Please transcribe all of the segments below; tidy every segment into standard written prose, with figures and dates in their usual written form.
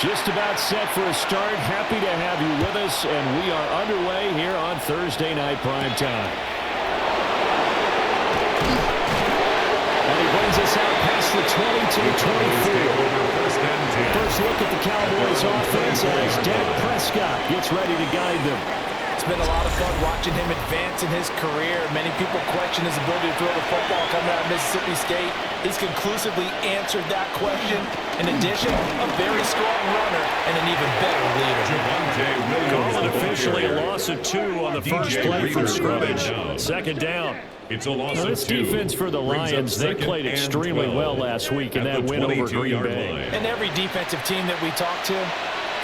Just about set for a start. Happy to have you with us, and we are underway here on Thursday Night Prime Time. And he brings us out past the 20 to the 24. First look at the Cowboys offense as Dak Prescott gets ready to guide them. It's been a lot of fun watching him advance in his career. Many people question his ability to throw the football coming out of Mississippi State. He's conclusively answered that question. In addition, a very strong runner and an even better leader. Calling officially a loss of 2 on the first play from scrimmage. Second down. It's a loss now, this defense for the Lions, they played extremely well last week in that win over Green Bay. And every defensive team that we talk to,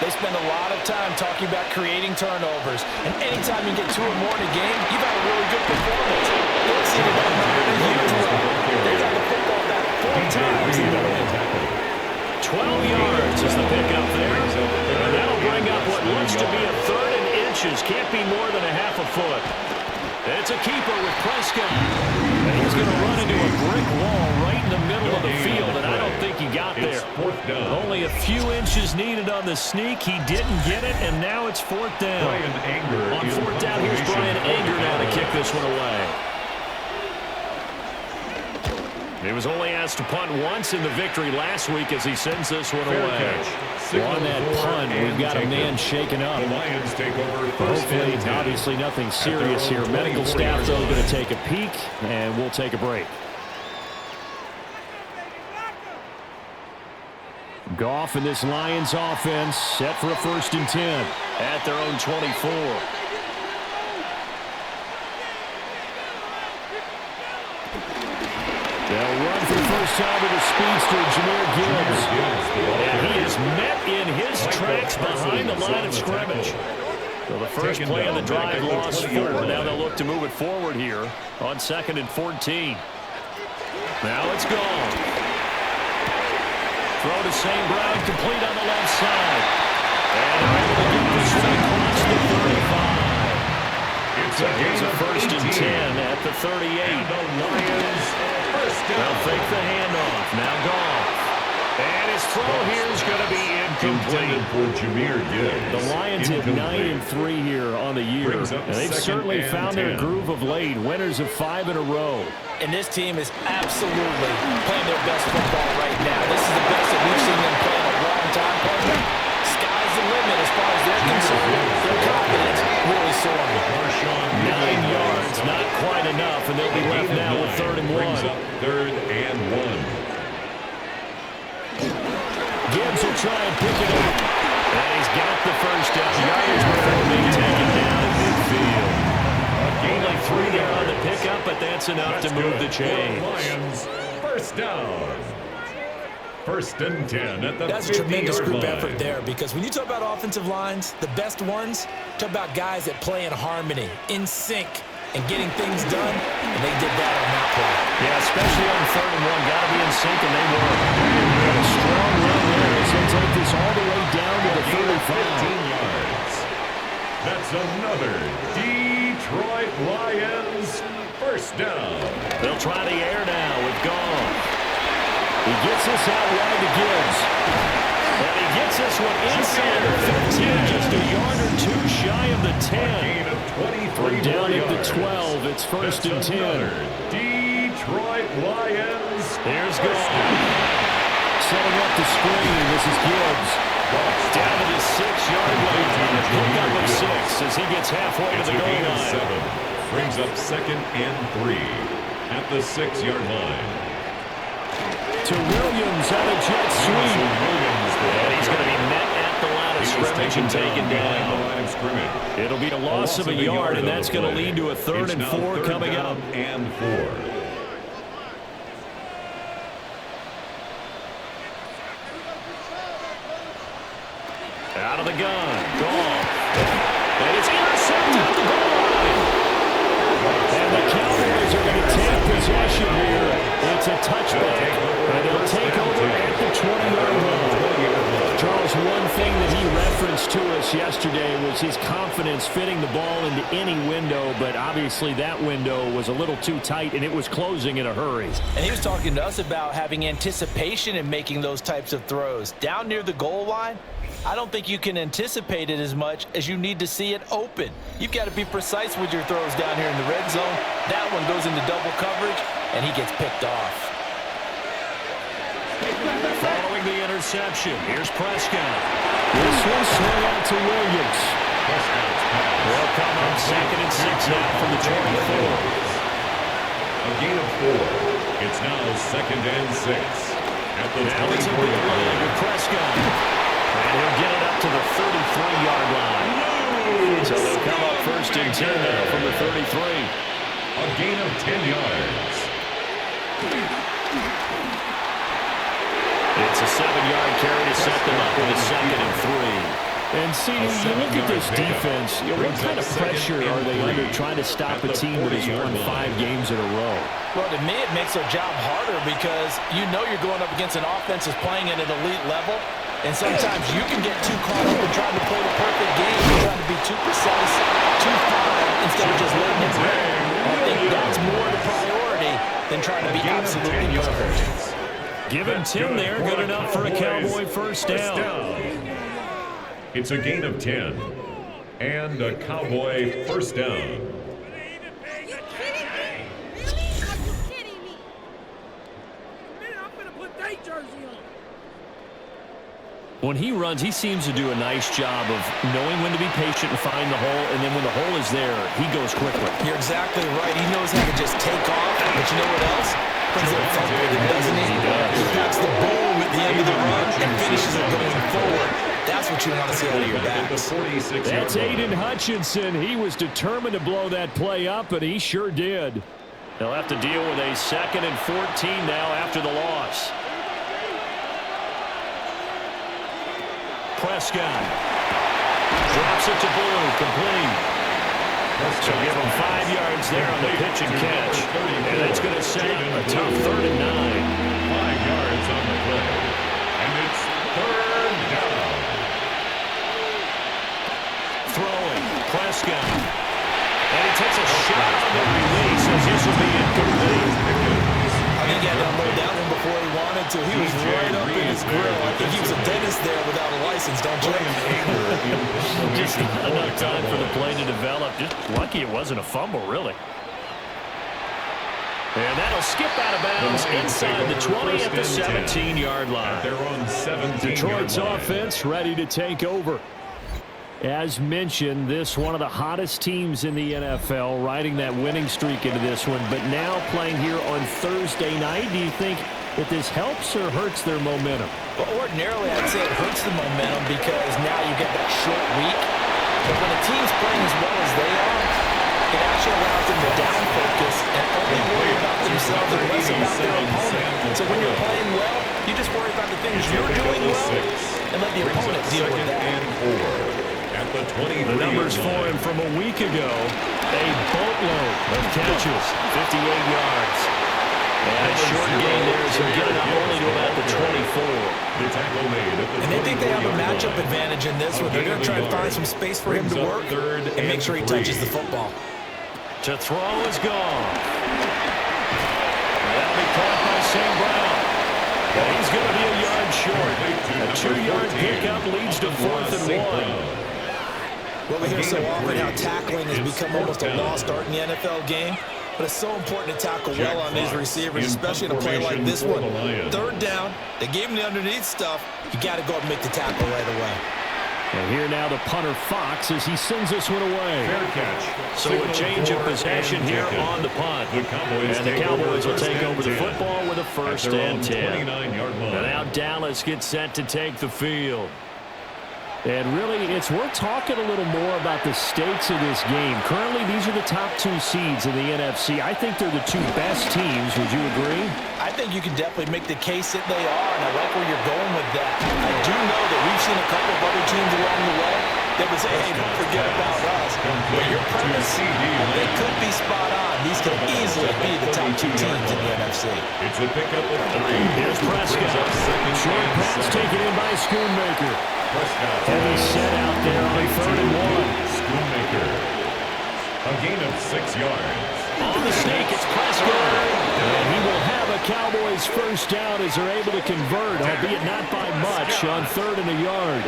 they spend a lot of time talking about creating turnovers. And anytime you get 2 or more in a game, you've had a really good performance. They exceeded that number in a huge run. They got the football back 4 times in the win. 12 yards is the pickup there. And that'll bring up what looks to be a third and inches. Can't be more than a half a foot. It's a keeper with Prescott. And he's going to run into a brick wall right in the middle of the field, and I don't think he got there. Only a few inches needed on the sneak. He didn't get it, and now it's 4th down. On 4th down, here's Brian Anger now to kick this one away. He was only asked to punt once in the victory last week as he sends this one away. On that punt, we've got a man shaken up. The Lions take over Hopefully, obviously nothing serious here. Medical staff, though, going to take a peek, and we'll take a break. Goff and this Lions offense set for a 1st and 10 at their own 24. They'll run for the first time with the speedster, Jahmyr Gibbs. And he is met in his tracks behind the line of scrimmage. So the first play of the drive lost 4. Now they'll look to move it forward here on 2nd and 14. Now it's gone. Throw to St. Brown, complete on the left side. And they're able to get this one across the 35. So here's a 1st and 10 at the 38. They'll fake the handoff. Now Goff. And his throw here is going to be incomplete. For Jahmyr Gibbs. The Lions hit 9-3 here on the year. And they've certainly found their groove of late. Winners of 5 in a row. And this team is absolutely playing their best football right now. This is the best that we've seen them play in a long time. Partner, sky's the limit as far as they're concerned. Their confidence really soaring. 9 yards, not quite enough, and they'll be left now with 3rd and 1. 3rd and 1. Gibbs will try and pick it up. And he's got the first down. Yardage before being taken down at midfield. Gain like 3 there on the pickup, but that's enough to move the chains. Lions, 1st down. 1st and 10 at the 50-yard line. That's a tremendous group effort there, because when you talk about offensive lines, the best ones, talk about guys that play in harmony, in sync, and getting things done, and they did that on that play. Yeah, especially on 3rd and 1. Got to be in sync, and they were. And a strong run there as they take this all the way down to the 35. 15 yards. That's another Detroit Lions 1st down. They'll try the air now with Goff. He gets this out wide to Gibbs. And he gets this one inside the 15, just a yard or 2 shy of the 10. From down at the 12, it's 1st and 10. Detroit Lions. Here's Goff. Setting up the screen. This is Gibbs. Down to the 6-yard line. A pickup of 6 as he gets halfway to the goal line. Brings up 2nd and 3 at the 6-yard line. To Williams on a jet sweep. And he's going to be met at the line of scrimmage and taken down. It'll be a loss of a yard, and that's going to lead to a 3rd and 4 coming up. And 4. Out of the gun. Goff. And it's intercepted. intercepted at the goal line. And the Cowboys are going to take possession here. It's a touchback, and they'll take over at the 20-yard line. Charles, one thing that he referenced to us yesterday was his confidence fitting the ball into any window, but obviously that window was a little too tight, and it was closing in a hurry. And he was talking to us about having anticipation in making those types of throws. Down near the goal line, I don't think you can anticipate it as much as you need to see it open. You've got to be precise with your throws down here in the red zone. That one goes into double coverage, and he gets picked off. Following the interception, here's Prescott. This will swing out to Williams. They'll come on 2nd and 6 now from the 24. A gain of 4. It's now 2nd and 6. At the 24-yard line with Prescott. And he'll get it up to the 33-yard line. So they'll come up 1st and 10 now from the 33. A gain of 10 yards. It's a 7-yard carry to set them up with a 2nd and 3. And see, you look at this defense, what kind of pressure are they under trying to stop a team that has won 5 games in a row? Well, to me, it makes their job harder because you know you're going up against an offense that's playing at an elite level, and sometimes you can get too caught up in trying to play the perfect game, trying to be too precise, too fine, instead of just letting it rip. I think that's more the priority than trying to be absolutely perfect. Give him 10 there, good enough for a Cowboy first down. It's a gain of 10. And a Cowboy first down. Are you kidding me? Really? Are you kidding me? I'm going to put that jersey on. When he runs, he seems to do a nice job of knowing when to be patient and find the hole, and then when the hole is there, he goes quickly. You're exactly right. He knows how to just take off, but you know what else? Brings it forward, doesn't he? He packs the boom at the end of the run and finishes it going forward. That's what you want to see out of your backs. That's Aiden Hutchinson. He was determined to blow that play up, and he sure did. They'll have to deal with a 2nd and 14 now after the loss. Prescott drops it to Blue, complete. So give him 5 yards there on the pitch and catch. And that's going to set up a tough 3rd and 9. 5 yards on the play. And it's 3rd down. Throwing, Prescott. And he takes a shot on the release as this will be incomplete. I think he had to unload that one before he wanted to. He was right up in his grill. I think he was a dentist there without a license, don't you? Just not enough time for the play to develop. Just lucky it wasn't a fumble, really. And that'll skip out of bounds inside the 20 at the 17-yard line. They're on 17. Detroit's offense ready to take over. As mentioned, this one of the hottest teams in the NFL, riding that winning streak into this one, but now playing here on Thursday night. Do you think that this helps or hurts their momentum? Well, ordinarily, I'd say it hurts the momentum because now you get that short week. But when a team's playing as well as they are, it actually allows them to down focus and only worry about themselves and less about their opponent. So when you're playing well, you just worry about the things you're doing well and let the opponent deal with that. The numbers for him from a week ago, a boatload of catches, 58 yards. And a short gain there as he'll get it up only to about the 24. And they think they have a matchup advantage in this one. They're going to try and find some space for him to work and make sure he touches the football. To throw is gone. That'll be caught by St. Brown. And he's going to be a yard short. A 2-yard pickup leads to 4th and 1. Well, we hear so often how tackling has become almost a lost art in the NFL game, but it's so important to tackle well on these receivers, especially in a play like this one. 3rd down, they gave him the underneath stuff. You got to go up and make the tackle right away. And here now the punter Fox as he sends this one away. Fair catch. So a change of possession here on the punt. And the Cowboys will take over the football with a 1st and 10. And now Dallas gets set to take the field. And really, it's worth talking a little more about the stakes of this game. Currently, these are the top 2 seeds in the NFC. I think they're the 2 best teams. Would you agree? I think you can definitely make the case that they are, and I like where you're going with that. I do know that we've seen a couple of other teams along the way that able to say, hey, don't forget about us. But your premise, they could be spot on. These could easily be the top 2 teams in the NFC. It's a pickup of 3. Here's Prescott. Short pass taken in by Schoonmaker. Heavy set out there on 3rd and 1. Schoonmaker. A gain of 6 yards. On the sneak, it's Prescott. And he will have a Cowboys first down as they're able to convert, albeit not by much, on 3rd and a yard.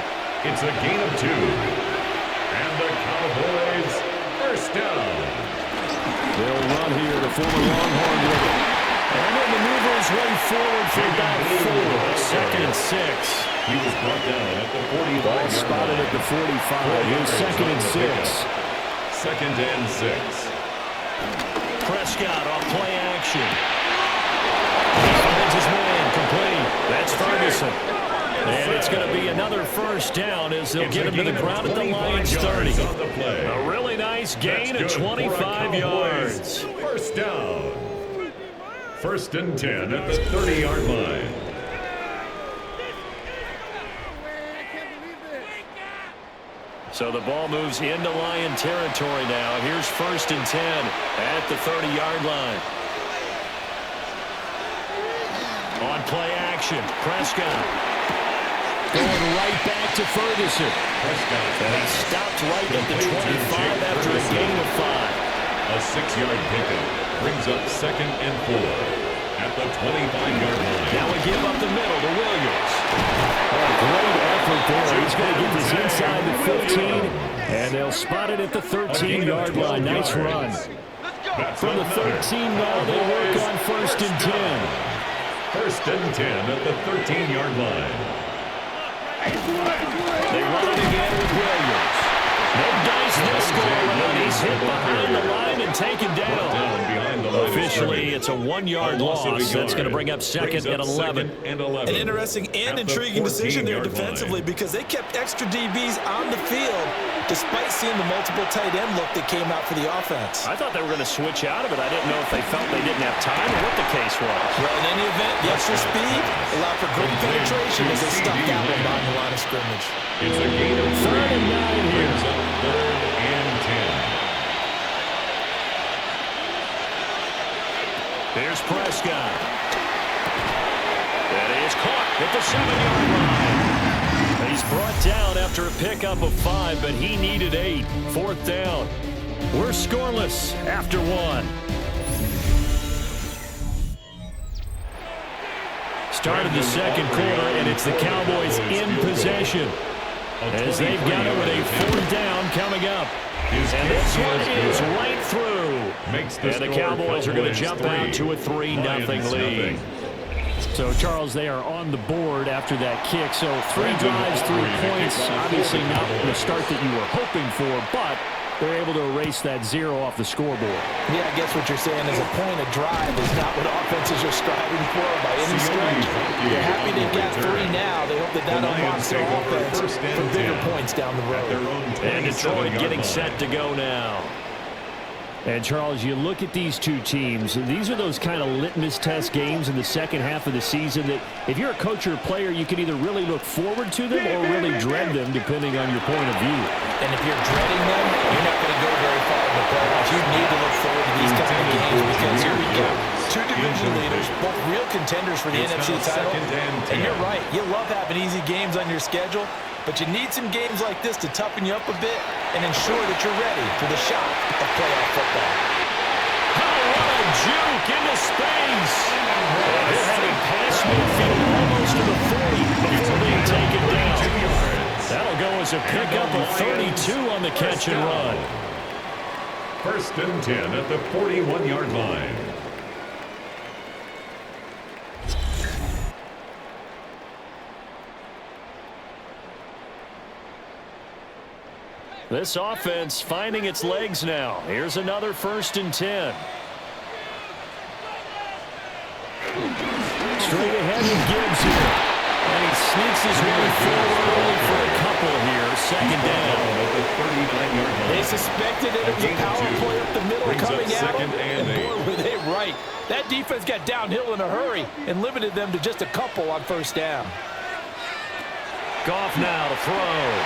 It's a gain of 2. And the Cowboys first down. They'll run here to form a Longhorn with it. And then maneuver his way forward for about 4. 2nd and 6. He was brought down at the 45. Ball spotted at the 45. Here's 2nd and 6. 2nd and 6. Prescott on play action. He finds his man complete. That's Ferguson. And it's going to be another first down as they'll get him to the ground at the Lions 30. A really nice gain of 25 yards. First down. 1st and 10 at the 30-yard line. So the ball moves into Lion territory now. Here's 1st and 10 at the 30-yard line. On play action, Prescott going right back to Ferguson. And he stopped right at the 25 after a gain of 5. A 6-yard pickup brings up 2nd and 4 at the 25-yard line. Now we give up the middle to Williams. Great effort there. He's going to get this inside the 15, and they'll spot it at the 13-yard line. Nice run. From the 13 now, they work on 1st and 10. 1st and 10 at the 13-yard line. They run it again with Williams. No dice this go around. He's hit behind the line and taken down. Officially, it's a 1-yard loss. That's going to bring up 2nd and 11. An interesting and intriguing decision there defensively because they kept extra DBs on the field despite seeing the multiple tight end look that came out for the offense. I thought they were going to switch out of it. I didn't know if they felt they didn't have time or what the case was. Well, in any event, the extra speed allowed for great penetration as they stuck that one behind the line of scrimmage. It's a gain of 3rd and 9 here. 3rd and 10. Here's Prescott. That is caught at the 7-yard line. He's brought down after a pickup of 5, but he needed 8. 4th down. We're scoreless after 1. Started the 2nd quarter, and it's the Cowboys in possession as they've got it with a 4th down coming up. And this one is right through. And the Cowboys are going to jump out to a 3-0 lead. So, Charles, they are on the board after that kick. So, 3 drives, 3 points. Obviously not the start that you were hoping for, but they're able to erase that 0 off the scoreboard. Yeah, I guess what you're saying is a point of drive is not what offenses are striving for by any stretch. They're happy to get 3 now. They hope that that unlocks their offense for bigger points down the road. And Detroit getting set to go now. And, Charles, you look at these two teams, and these are those kind of litmus test games in the second half of the season that if you're a coach or a player, you can either really look forward to them or really dread them, depending on your point of view. And if you're dreading them, you're not going to go very far in the playoffs. You need to look forward to these kind of games because here we go. 2 division leaders, both real contenders for the NFC title. And you're right, you love having easy games on your schedule, but you need some games like this to toughen you up a bit and ensure that you're ready for the shock of playoff football. What a juke into space. They're having passed midfield almost to the 40 before being taken down. That'll go as a pickup of 32 on the catch and run. 1st and 10 at the 41-yard line. This offense finding its legs now. Here's another 1st and 10. Straight ahead with Gibbs here. And he sneaks his way forward only for a couple here. 2nd down. They suspected it was a power play up the middle coming at them. And boy, were they right. That defense got downhill in a hurry and limited them to just a couple on 1st down. Goff now to throw.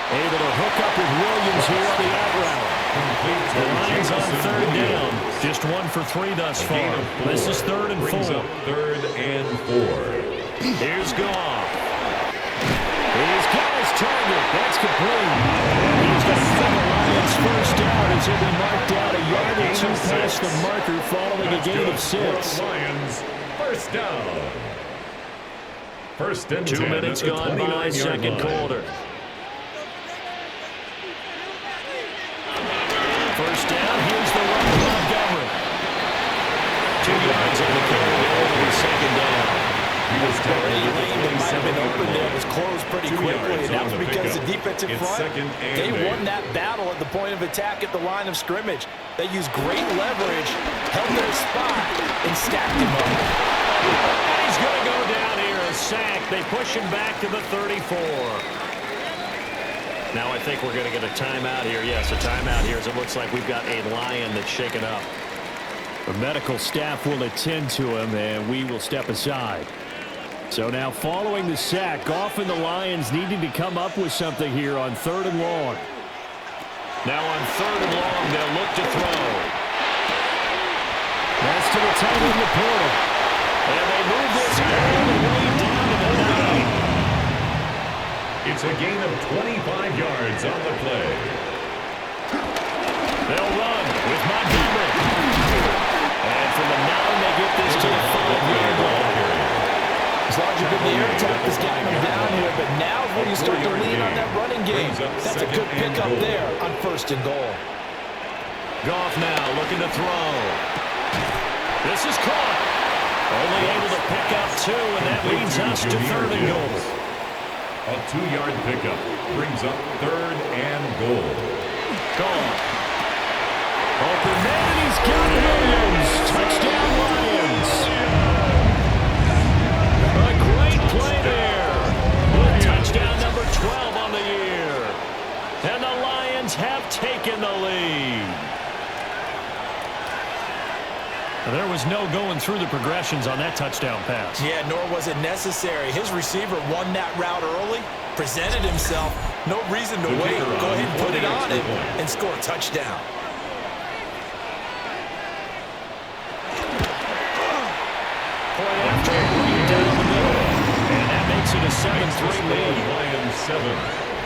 Able to hook up with Williams here on the out route. The Lions on third down. Just 1 for 3 thus far. This is 3rd and 4. Third and 4. Here's Goff. He's got his target. That's complete. He's going to get the Lions first down as he'll be marked out a yard or 2 past the marker following a gain of 6. Lions first down. First and 2 minutes gone by, second quarter. First down, here's the run of Montgomery. 2 yards on the carry over the second down. He was Any lane that might have been open there was closed pretty quickly, and that was because the defensive front, they won that battle at the point of attack at the line of scrimmage. They used great leverage, held their spot, and stacked him up. And he's going to go down here, a sack. They push him back to the 34. Now I think we're going to get a timeout here. Yes, a timeout here as it looks like we've got a Lion that's shaken up. The medical staff will attend to him, and we will step aside. So now following the sack, Goff and the Lions needing to come up with something here on 3rd and long. Now on 3rd and long, they'll look to throw. That's to the tight end, the portal. And they move this all the way down to the 9. It's a gain of 25 yards on the play. They'll run with Montgomery. And from the 9, they get this to the 5-yard line. As long as you've been the air attack has gotten them down here, but now is when you start to lean on that running game. That's a good pickup there on 1st and goal. Goff now looking to throw. This is caught. Only able to pick up 2, and that leads us to 3rd and goal. A 2-yard pickup brings up 3rd and goal. Goff. Open man, and he's got Williams. Touchdown, Lions. A great play there. With touchdown number 12 on the year. And the Lions have taken the lead. There was no going through the progressions on that touchdown pass. Yeah, nor was it necessary. His receiver won that route early, presented himself. No reason to wait. Go ahead and put it on him and score a touchdown. Point after right down the middle. And that makes it a 7-3 lead. Lions 7,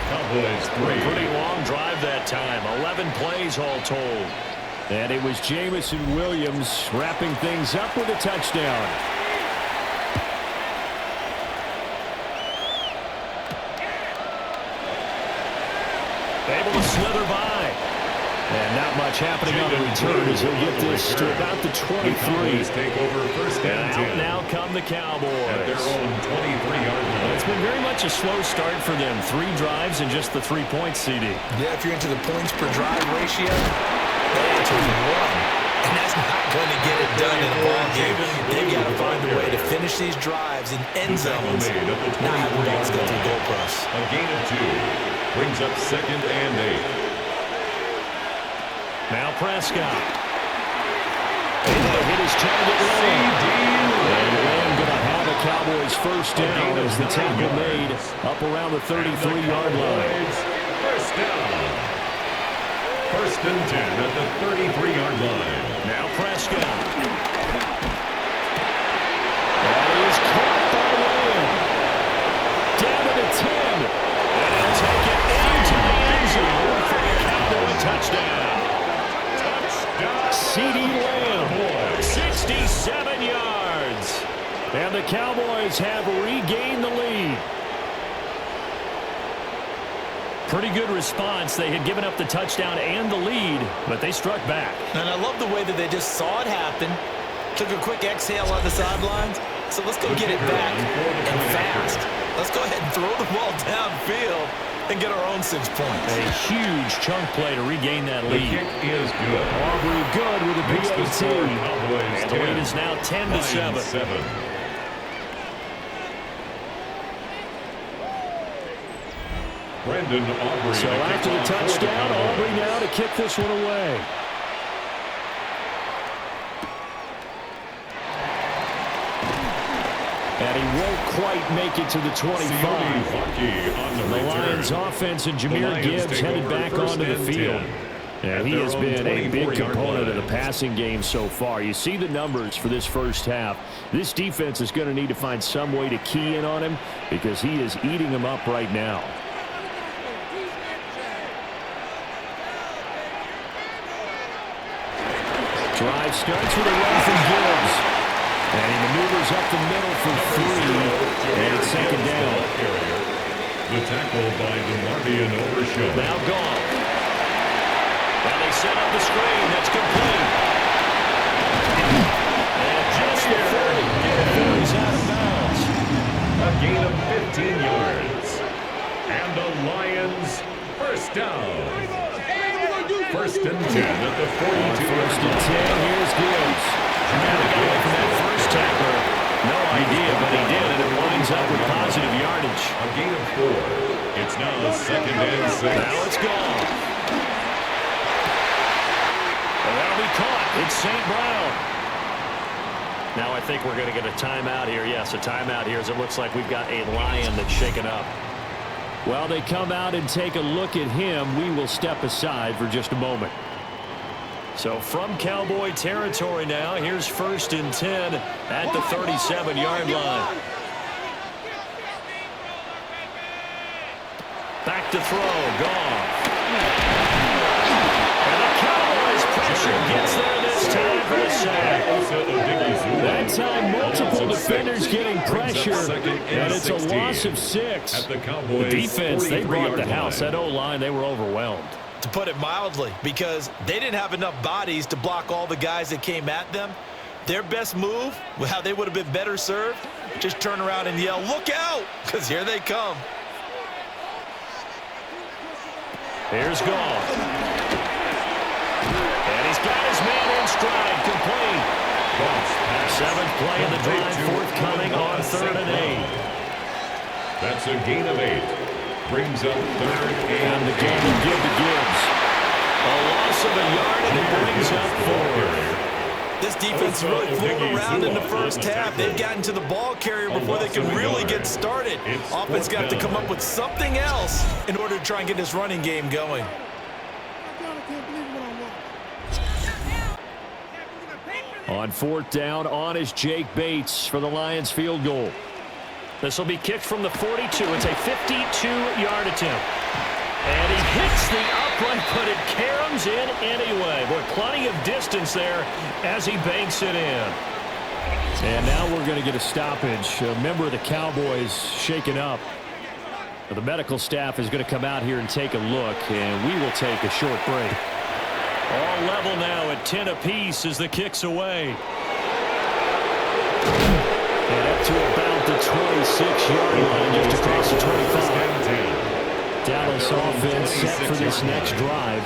Cowboys 3. Pretty long drive that time. 11 plays all told. And it was Jamison Williams wrapping things up with a touchdown. Able to slither by. And not much happening on the return as he'll get this to about the 23. Take over 1st and 10. Now come the Cowboys. At their own 23-yard line. It's been very much a slow start for them. 3 drives and just the 3 points, CD. Yeah, if you're into the points per drive ratio, the answer is 1. And that's not going to get it done in a ball game. They've got to find a way to finish these drives in end zones, not have the balls go through goalposts. A gain of 2 brings up 2nd and 8. Now Prescott. Able to hit his target Lamb. And Lamb going to have a Cowboys first down as the tackle made up around the 33-yard line. First down. 1st and 10 at the 33-yard line. Now Prescott. That is caught by Lamb. Down to the 10. And he'll take it into the end zone for the Cowboy touchdown. C.D. Lamb, 67 yards. And the Cowboys have regained the lead. Pretty good response. They had given up the touchdown and the lead, but they struck back. And I love the way that they just saw it happen, took a quick exhale on the sidelines. So let's go get it back and fast. Let's go ahead and throw the ball downfield and get our own 6 points. A huge chunk play to regain that lead. The kick is good. Aubrey good with a PAT. And the lead is now 10-7. Brandon Aubrey. So after the touchdown, Aubrey now to kick this one away. And he won't quite make it to the 25. The Lions offense and Jahmyr Gibbs headed back onto the field. And he has been a big component of the passing game so far. You see the numbers for this first half. This defense is going to need to find some way to key in on him because he is eating them up right now. Drive starts with a run from Gibbs. And he maneuvers up the middle for 3. And it's second down. The tackle by DeMarvion Overshown. Now gone. Now they set up the screen. That's complete. And just before he gets there, he's out of bounds. A gain of 15 yards. And the Lions first down. First and 10 at the 42. First and 10. Here's Gibbs. Trying to get away from that first tackler. No idea, but he did, and it winds up with positive yardage. A gain of 4. It's now second and 6. Now it's gone. And that'll be caught. It's St. Brown. Now I think we're going to get a timeout here. Yes, a timeout here as it looks like we've got a Lion that's shaken up. Well, they come out and take a look at him. We will step aside for just a moment. So from Cowboy territory now, here's first and 10 at the 37-yard line. Back to throw. Gone. And the Cowboys pressure gets there this time for the sack. That time, multiple defenders getting pressure, and it's a loss of 6. The defense, they brought the house. That O-line, they were overwhelmed. To put it mildly, because they didn't have enough bodies to block all the guys that came at them. Their best move, how they would have been better served, just turn around and yell, "Look out!" because here they come. Here's Goff. And he's got his man in stride, complete. 7th play of the drive, forthcoming on 3rd and 8. That's a gain of 8. Brings up 3rd and the game will give to Gibbs. A loss of a yard, and it brings up 4. This defense really flew around in the first half. They've gotten to the ball carrier before they can really get started. Offense got to come up with something else in order to try and get this running game going. On 4th down, on is Jake Bates for the Lions field goal. This will be kicked from the 42. It's a 52-yard attempt. And he hits the upright, but it caroms in anyway. Boy, plenty of distance there as he banks it in. And now we're going to get a stoppage. A member of the Cowboys shaken up. The medical staff is going to come out here and take a look, and we will take a short break. All level now at 10 apiece as the kick's away. And up to about the 26-yard line, just across the 25. Dallas offense set for this next drive.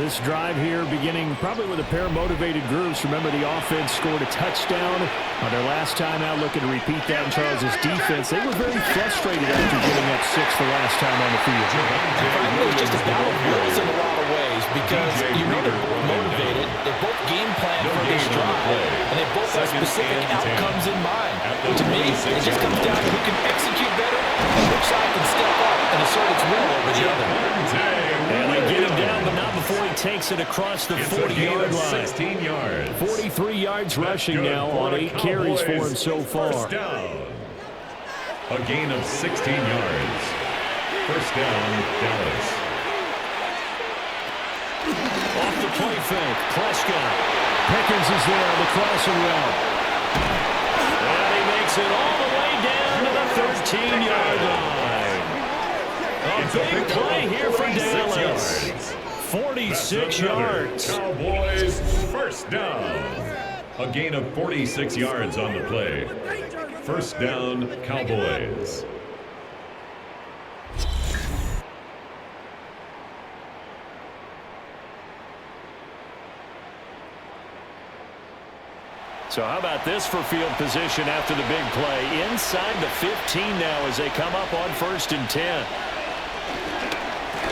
This drive here beginning probably with a pair of motivated groups. Remember, the offense scored a touchdown on their last time out. Looking to repeat that in Charles's defense. They were very frustrated after giving up 6 the last time on the field. It was just a battle of wills in a lot of ways because you know they're both motivated. They both game plan for this drive, and they both have specific outcomes in mind. To me, it just comes down to who can execute better and which side can step up and assert its will over the other. And they get him down, but not before he takes it across the 40-yard line. 16 yards. 43 yards rushing now on 8 carries for him so far. First down. A gain of 16 yards. First down, Dallas. Off the play fake, Prescott. Pickens is there on the crossing route. And he makes it all the way down to the 13-yard line. A big play here for Dallas. 46 yards. Cowboys first down. A gain of 46 yards on the play. First down, Cowboys. So how about this for field position after the big play? Inside the 15 now as they come up on 1st and 10.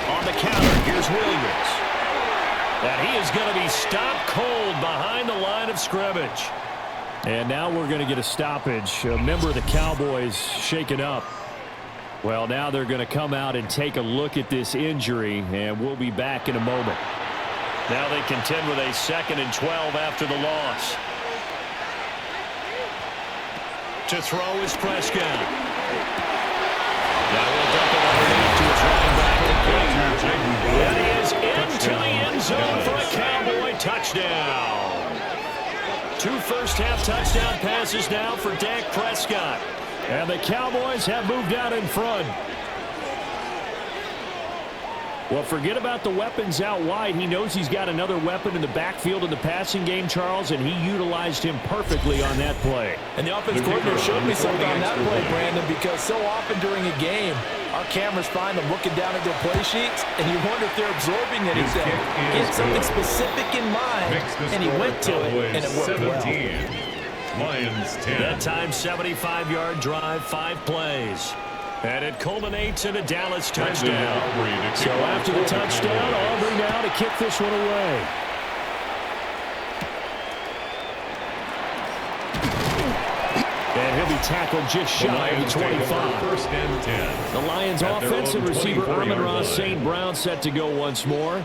On the counter, here's Williams. And he is going to be stopped cold behind the line of scrimmage. And now we're going to get a stoppage. A member of the Cowboys shaken up. Well, now they're going to come out and take a look at this injury, and we'll be back in a moment. Now they contend with a 2nd and 12 after the loss. To throw is Prescott. Now we'll dump it underneath to his running back. And he is into the end zone for a Cowboy touchdown. 2 first-half touchdown passes now for Dak Prescott. And the Cowboys have moved out in front. Well, forget about the weapons out wide. He knows he's got another weapon in the backfield in the passing game, Charles, and he utilized him perfectly on that play. And the offense coordinator showed me something on that play, Brandon, because so often during a game, our cameras find them looking down at their play sheets, and you wonder if they're absorbing anything. Get something specific in mind, and he went to it, and it worked well. Lions 10. That time, 75-yard drive, 5 plays. And it culminates in a Dallas touchdown. So after the touchdown, Aubrey now to kick this one away. And he'll be tackled just shy of the 25. First and 10. The Lions offensive receiver Amon-Ra St. Brown set to go once more.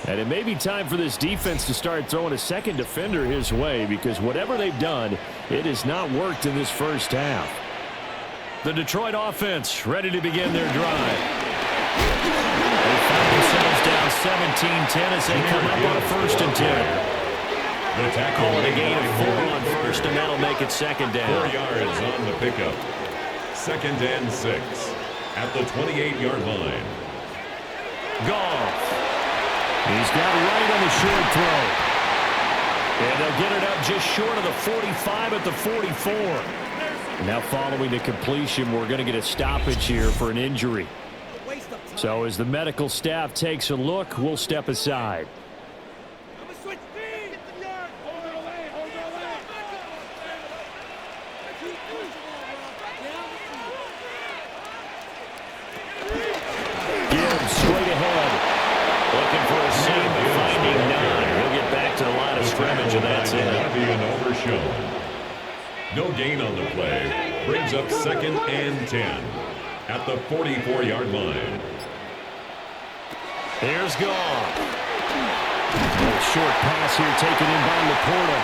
And it may be time for this defense to start throwing a second defender his way, because whatever they've done, it has not worked in this first half. The Detroit offense ready to begin their drive. They find themselves down 17-10 as they come up on a 1st and 10. Call it a gain of 4 on 1st, and that'll make it 2nd down. 4 yards on the pickup. 2nd and 6 at the 28-yard line. Goff. He's got right on the short throw. And they'll get it up just short of the 45 at the 44. Now following the completion, we're going to get a stoppage here for an injury. So as the medical staff takes a look, we'll step aside. Gibbs straight ahead. Looking for a seam, but finding none. He'll get back to the line of scrimmage, and that's it. Being overshown. No gain on the play. Brings up 2nd and 10 at the 44-yard line. Here's Goff. A short pass here taken in by Laporta.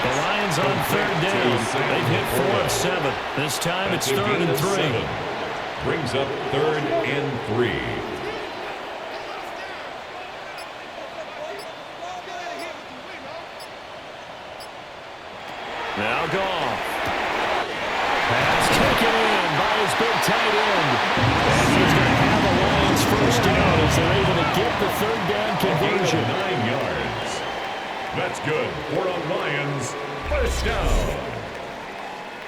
The Lions on 3rd down. They've hit 4 of 7. This time it's 3rd and 3. Brings up 3rd and 3. Now Goff. Pass taken in by his big tight end. And he's going to have a Lions 1st down as they're able to get the 3rd down conversion. 9 yards. That's good for a Lions 1st down.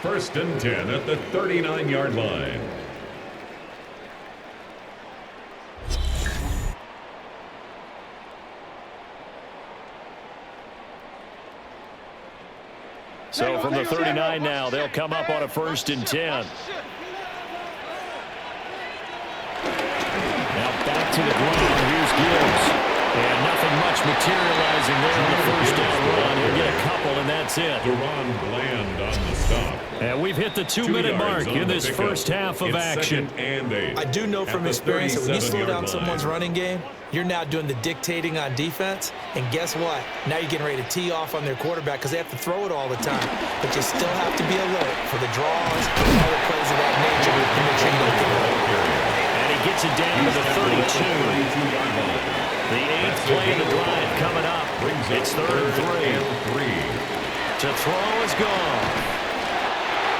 1st and 10 at the 39-yard line. So from the 39 now, they'll come up on a 1st and 10. Now back to the ground. Here's Gibbs. And nothing much materializing there on the 1st down run. He'll get a couple, and that's it. Deron Bland on the stop. And we've hit the 2-minute mark in this first half of action. I do know from experience that when you slow down someone's running game, you're now doing the dictating on defense. And guess what? Now you're getting ready to tee off on their quarterback because they have to throw it all the time. But you still have to be alert for the draws and other plays of that nature and make sure you don't get it. And he gets it down to the 32. The 8th play of the drive coming up. It's 3rd and 3. To throw is gone.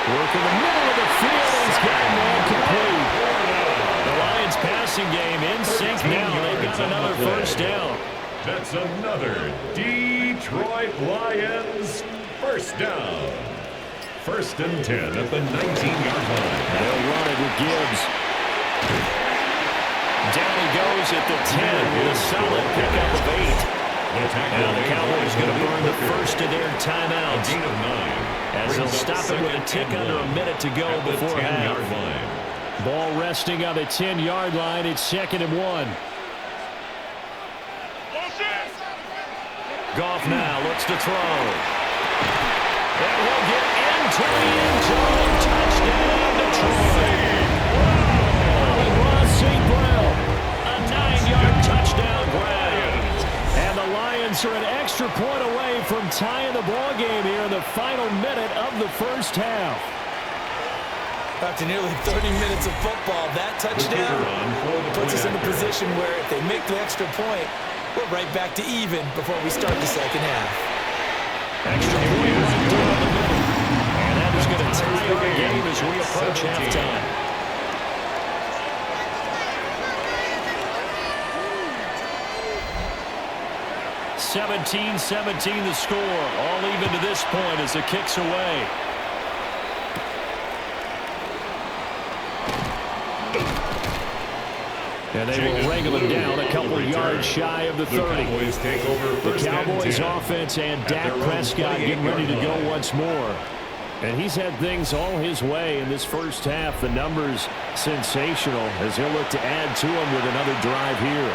Work in the middle of the field. He's got it all complete. The Lions passing game in sync now. They've got another 1st down. That's another Detroit Lions 1st down. 1st and 10 at the 19-yard line. They'll run it with Gibbs. Down he goes at the 10 with a solid pickup of 8. Now the Cowboys going to burn the first of their timeouts. A gain of 9. As they'll stop it with a tick under a minute to go before half. Ball resting on the 10-yard line. It's 2nd and 1. Goff now looks to throw. And he'll get into the end zone. Touchdown, Detroit. Amon-Ra St. Brown. A 9-yard touchdown grab. And the Lions are an extra point away from tying the ball game here in the final minute of the first half. After nearly 30 minutes of football, that touchdown puts us in a position where if they make the extra point, we're right back to even before we start the second half. Extra point right there in the middle. And that is going to tie our game as we approach halftime. (17-17) the score. All even to this point as the kick's away. And they will wrangle him down a couple yards shy of the 30. The Cowboys offense and Dak Prescott getting ready to go once more. And he's had things all his way in this first half. The numbers sensational as he'll look to add to them with another drive here.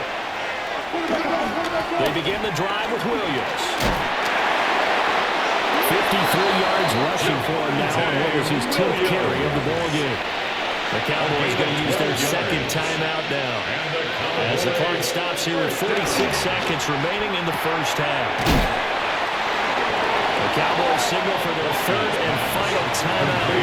They begin the drive with Williams. 53 yards rushing for him now on what was his 10th carry of the ball game. The Cowboys going to use their second timeout now as the clock stops here with 46 seconds remaining in the first half. The Cowboys signal for their third and final timeout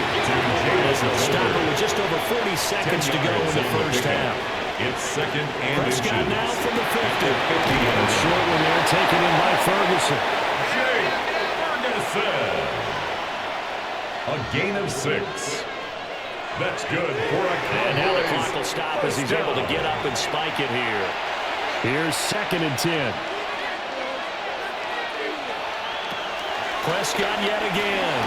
as they'll stop it with just over 40 seconds to go in the first half. It's second and Prescott now from the 50. And short one there taken in by Ferguson. Ferguson. A gain of 6. That's good for a Cowboys. And now the clock will stop as he's able to get up and spike it here. Here's 2nd and 10. Prescott yet again.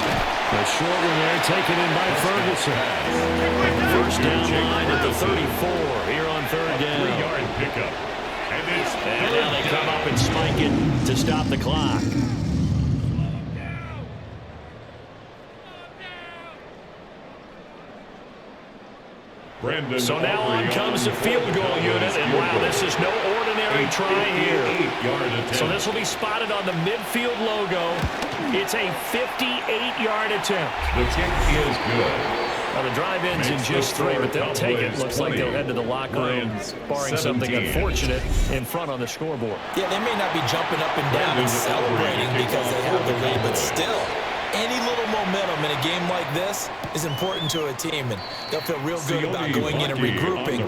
The short one there taken in by Ferguson. First down line at the 34 here on 3rd down. 3-yard pickup. And now they come up and spike it to stop the clock. So now on comes the field goal unit, and wow, this is no ordinary try here. So this will be spotted on the midfield logo. It's a 58-yard attempt. The kick is good. Now the drive ends in just 3, but they'll take it. Looks like they'll head to the locker room, barring something unfortunate in front on the scoreboard. Yeah, they may not be jumping up and down and celebrating because they have the lead, but still, any little momentum in a game like this is important to a team, and they'll feel real good about going in and regrouping,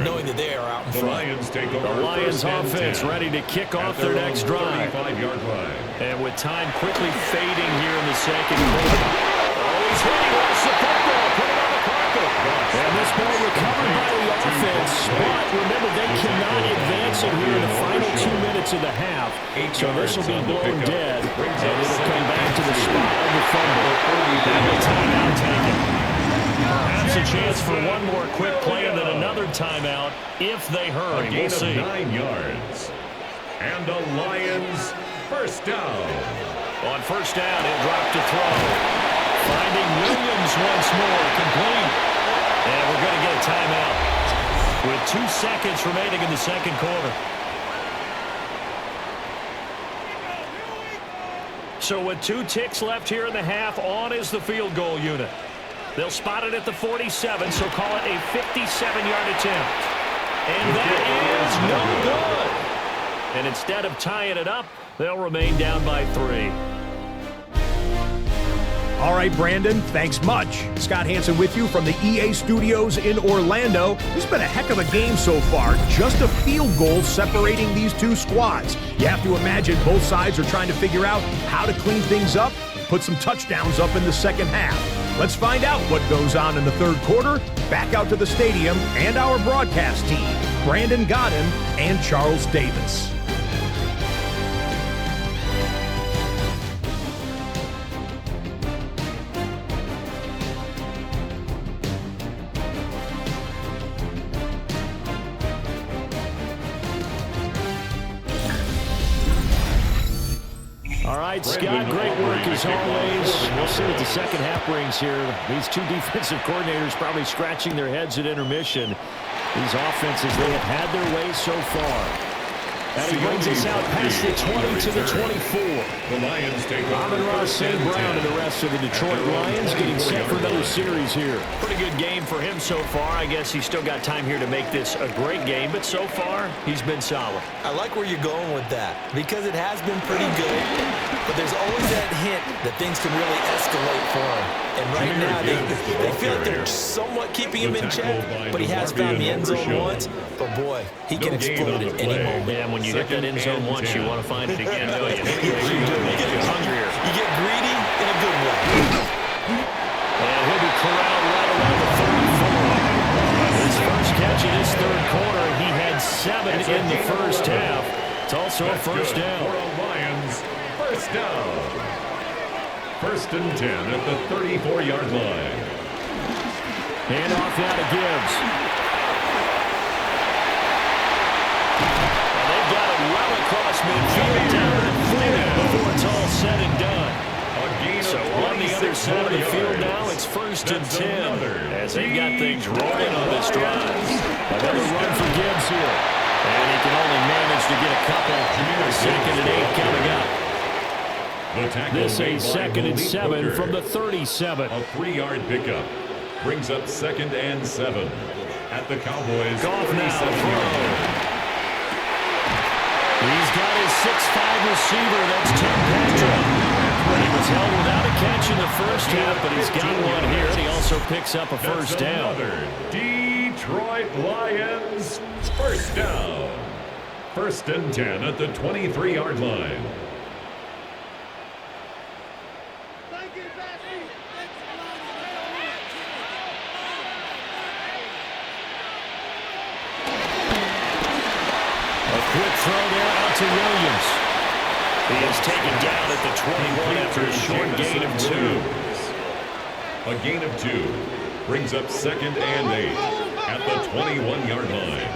knowing that they are out in front. The Lions offense ready to kick off their next drive. And with time quickly fading here in the second quarter. Oh, he's hitting us the football, put it on the carpet. And this ball recovered by the offense, but remember, they cannot advance it here in the final 2 minutes of the half. So this will be blown dead, and it'll come back to the spot of the fumble. And the timeout taken. Perhaps a chance for one more quick play and then another timeout if they hurry. We'll see. 9 yards. And the Lions first down. On first down, he'll drop to throw. Finding Williams once more, complete. And we're going to get a timeout with 2 seconds remaining in the second quarter. So with 2 ticks left here in the half, on is the field goal unit. They'll spot it at the 47, so call it a 57-yard attempt. And that is no good. And instead of tying it up, they'll remain down by 3. All right, Brandon, thanks much. Scott Hansen with you from the EA Studios in Orlando. This has been a heck of a game so far. Just a field goal separating these two squads. You have to imagine both sides are trying to figure out how to clean things up and put some touchdowns up in the second half. Let's find out what goes on in the third quarter. Back out to the stadium and our broadcast team, Brandon Godden and Charles Davis. All right, Scott, great work as always. We'll see what the second half brings here. These two defensive coordinators probably scratching their heads at intermission. These offenses, they have had their way so far. And he brings us out past the 20 to the 24. The Lions take Amon-Ra St. Brown and the rest of the Detroit Lions getting set for another series here. Pretty good game for him so far. I guess he's still got time here to make this a great game, but so far, he's been solid. I like where you're going with that because it has been pretty good, but there's always that hint that things can really escalate for him. And right now, they feel like they're somewhat keeping him in check, but he has found the end zone once. But boy, he can explode at any moment. Yeah, when you hit that end zone once, you want to find it again, don't you? You Hungrier. You get greedy in a good way. And he'll be corralled right around the 34. His first catch in his third quarter. He had 7 in the first half. It's also a first down. For a Lions, first down. First and 10 at the 34-yard line. Hand off now to Gibbs. And they've got it well across midfield down to 40 before it's all said and done. So on the other side of the field now, it's first and 10 as they've got things rolling on this drive. Another run for Gibbs here. And he can only manage to get a couple. Second and 8 coming up. This a second and 7 from the 37. A 3-yard pickup brings up second and 7 at the Cowboys. Goff now throw. He's got his 6'5 receiver. That's Tim Patrick. He was held without a catch in the first half, but he's got one here, and he also picks up a first down. Detroit Lions first down. First and 10 at the 23-yard line. A quick throw there out to Williams. He is taken down at the 21 after a short gain of 2. A gain of 2 brings up second and 8 at the 21-yard line.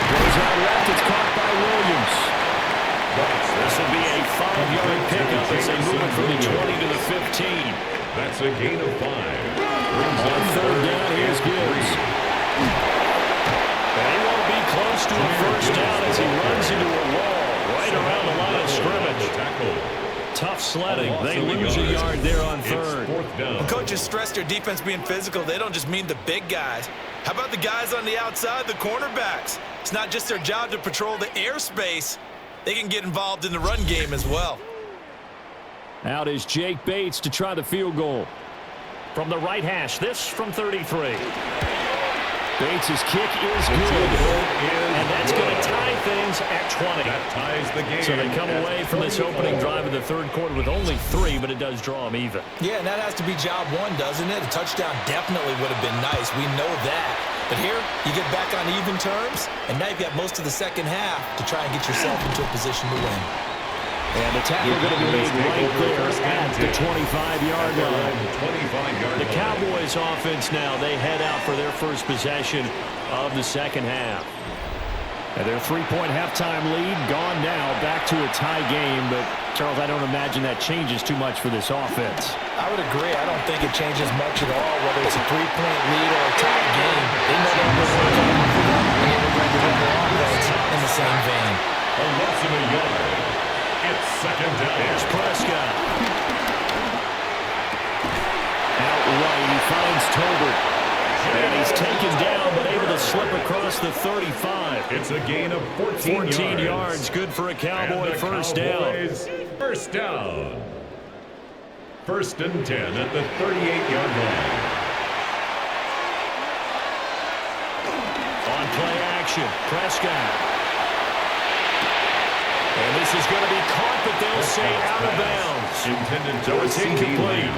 Goes out left. It's caught by Williams. This will be a 5-yard pickup as they move it from the 20 to the 15. That's a gain of 5. On third down, here's Gibbs. And he won't be close to a first down as he runs into a wall right around the line of scrimmage. Tough sledding. They lose a yard there on third. When coaches stress their defense being physical, they don't just mean the big guys. How about the guys on the outside, the cornerbacks? It's not just their job to patrol the airspace. They can get involved in the run game as well. Out is Jake Bates to try the field goal. From the right hash, this from 33. Bates' kick is good, and that's going to tie things at 20. That ties the game. So they come away from this opening drive in the third quarter with only 3, but it does draw them even. Yeah, and that has to be job 1, doesn't it? A touchdown definitely would have been nice. We know that. But here, you get back on even terms, and now you've got most of the second half to try and get yourself into a position to win. And the tackle going to be made right there at the 25-yard line. The Cowboys offense now, they head out for their first possession of the second half. And their 3-point halftime lead gone now, back to a tie game. But, Charles, I don't imagine that changes too much for this offense. I would agree. I don't think it changes much at all, whether it's a 3-point lead or a tie game. They know they're going to work on for them, and they're going to run their offense in the same vein. A loss of a yard. It's second down. Here's Prescott. Outright, he finds Tolbert. And he's taken down, but able to slip across the 35. It's a gain of 14 yards. Good for a Cowboy first down. First down. First and 10 at the 38-yard line. On play action, Prescott. And this is going to be caught, but they'll say out of bounds. Intended So it's incomplete.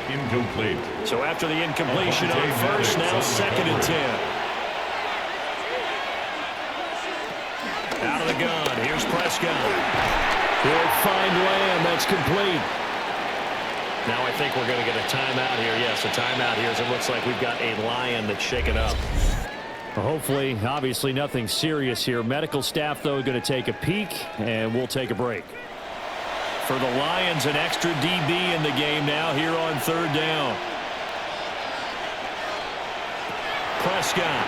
Incomplete. So after the incompletion on first, now second and 10. Out of the gun, here's Prescott. He'll find Lamb, that's complete. Now I think we're going to get a timeout here. Yes, a timeout here as it looks like we've got a Lion that's shaken up. Hopefully, obviously nothing serious here. Medical staff, though, going to take a peek, and we'll take a break. For the Lions, an extra DB in the game now here on third down. Prescott.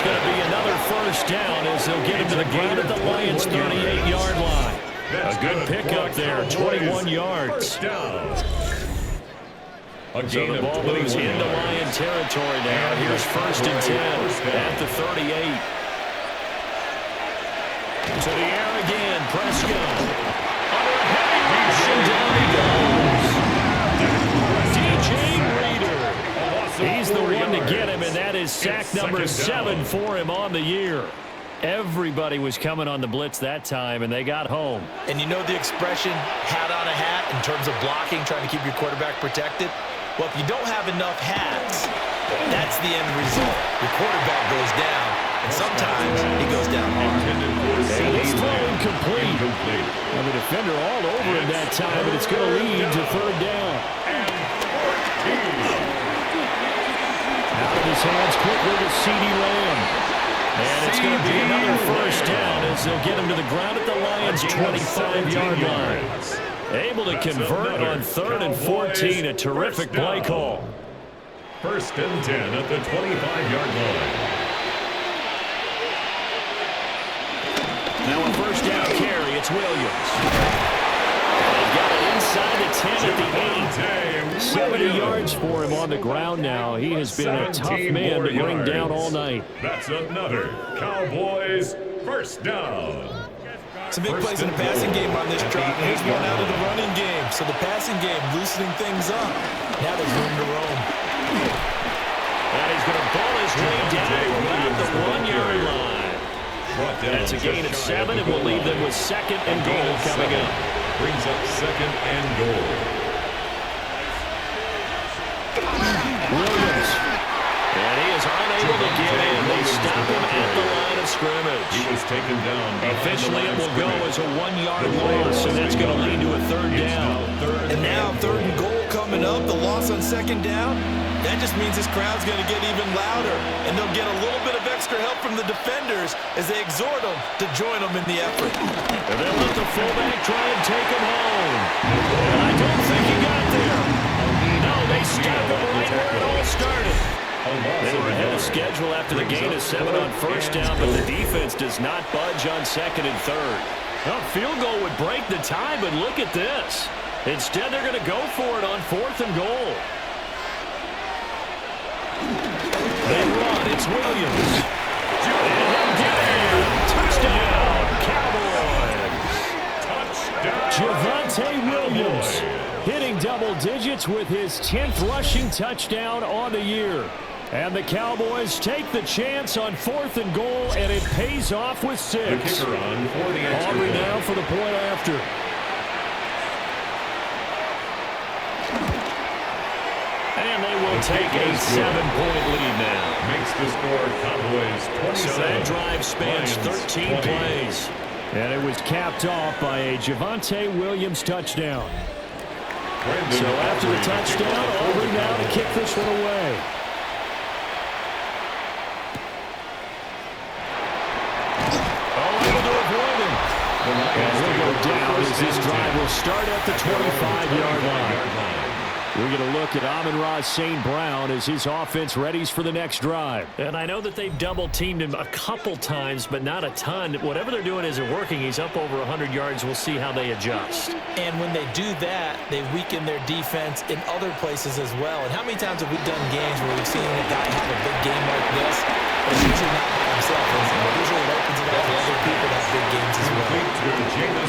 going to be another first down as they'll get him to the ground at the Lions' 38-yard line. A good pickup there, 21 yards. So the ball moves into Lion territory now. Here's first and 10 at the 38. To the air again, Prescott. Under a heavy rush, and down he goes. DJ Reader. He's the one to get him, and that is sack number 7 for him on the year. Everybody was coming on the blitz that time, and they got home. And you know the expression, hat on a hat, in terms of blocking, trying to keep your quarterback protected? Well, if you don't have enough hats, that's the end result. Your quarterback goes down, and sometimes he goes down hard. And it's thrown complete. Now the defender all over him that time, but it's going to lead to third down. Out of his hands quickly to CeeDee Lamb. And it's going to be another first down as they'll get him to the ground at the Lions' 25-yard line. Able to convert on 3rd and 14. A terrific play call. First and 10 at the 25-yard line. Now a first down carry. It's Williams. They've got it inside the 10 at the 8. 70 yards for him on the ground now. He has been a tough man to bring down all night. That's another Cowboys first down. Some big plays in the passing game on this drive. Here's one out of the running game. So the passing game loosening things up. Now there's room to roam. And he's going to ball his way down around the 1-yard line. That's a gain of 7, and we'll leave them with 2nd and goal coming up. Brings up 2nd and goal. Williams. And he is unable to get in. They stop him at the line of scrimmage. He was taken down. Officially, it will go as a 1-yard loss, and that's going to lead to a third down. And now 3rd and goal coming up. The loss on 2nd down. That just means this crowd's going to get even louder, and they'll get a little bit of extra help from the defenders as they exhort them to join them in the effort. And they'll let the fullback try and take him home. And I don't think he got there. No, they stopped him right where it all started. They were ahead of schedule after the gain of 7 on first down, but the defense does not budge on 2nd and 3rd. A field goal would break the tie, but look at this. Instead, they're going to go for it on 4th and goal. They run. It's Williams. And he'll get it. Touchdown, Cowboys. Javonte Williams hitting double digits with his 10th rushing touchdown on the year. And the Cowboys take the chance on 4th and goal, and it pays off with 6. The kicker on for the extra Aubrey point. now for the point after. And they will take a 7-point lead now. Makes the score Cowboys 27. So that drive spans 13 plays. And it was capped off by a Javonte Williams touchdown. So after the touchdown, Aubrey now to kick this one away. Able to avoid him. And we'll go down as this drive will start at the 25-yard line. We're going to look at Amon-Ra St. Brown as his offense readies for the next drive. And I know that they've double-teamed him a couple times, but not a ton. Whatever they're doing isn't working. He's up over 100 yards. We'll see how they adjust. And when they do that, they weaken their defense in other places as well. And how many times have we done games where we've seen a guy have a big game like this, but it's usually not by himself. Usually it opens it up for other people that have big games as well.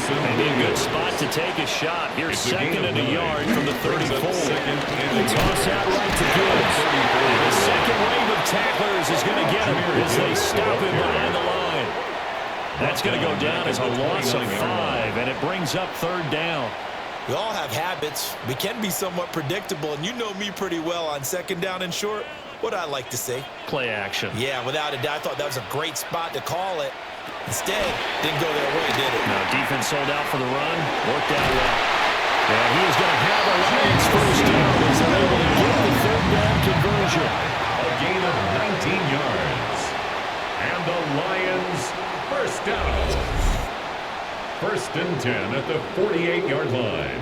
Maybe a good spot to take a shot. Here's 2nd and a yard from the 34. Toss out right to Gibbs. The second wave of tacklers is going to get him as they stop him behind the line. That's going to go down as a loss of 5, and it brings up 3rd down. We all have habits. We can be somewhat predictable, and you know me pretty well on 2nd down and short. What I like to say? Play action. Yeah, without a doubt, I thought that was a great spot to call it. Instead, didn't go their way, did it? Now, defense sold out for the run. Worked out well. And he is going to have a Lions first down as they're able to get the 3rd down conversion. A gain of 19 yards. And the Lions first down. 1st and 10 at the 48-yard line.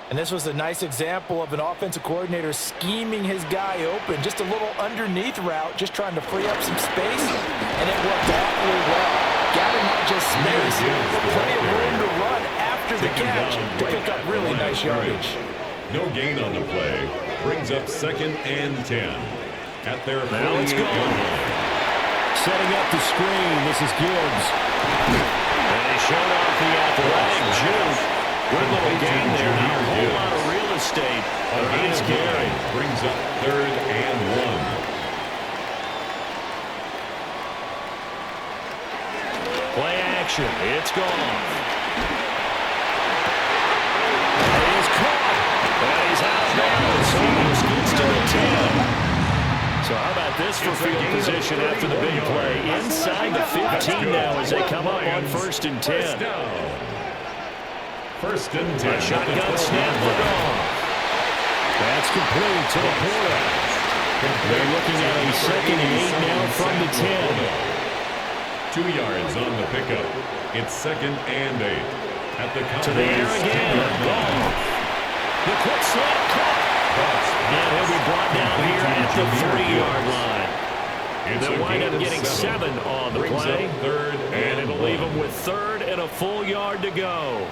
And this was a nice example of an offensive coordinator scheming his guy open. Just a little underneath route, just trying to free up some space, and it worked awfully well. Got him not just space, but plenty of room to run after the catch to pick up really nice yardage. No gain on the play. Brings up 2nd and 10 at their 48-yard line. Setting up the screen, this is Gibbs. And he showed off the athletic juke. Good little game there. Not a whole lot of real estate. Against Gary. Brings up 3rd and 1. Play action. It's gone. He's caught. And he's out of bounds. Almost gets to the 10. So how about this for field position after the big play? Inside the 15 now as they come up on 1st and 10. 1st and 10. A shotgun snap for Goff. That's complete to Laporta. They're looking at a 2nd and 8 now from the 10. 2 yards on the pickup. It's 2nd and 8 at the Cowboys. To the air again. Goff. The quick slant caught. And he'll be brought down here at the 3-yard line. They'll wind up getting 7 on the play. And it'll leave them with 3rd and a full yard to go.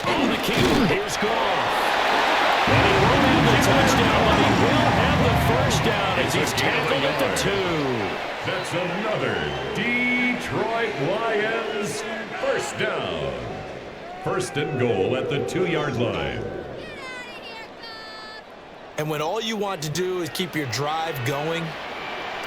On the keeper, here's Goff. And he won't have the touchdown, but he will have the 1st down as he's tackled at the 2. That's another Detroit Lions 1st down. 1st and goal at the 2-yard line. And when all you want to do is keep your drive going,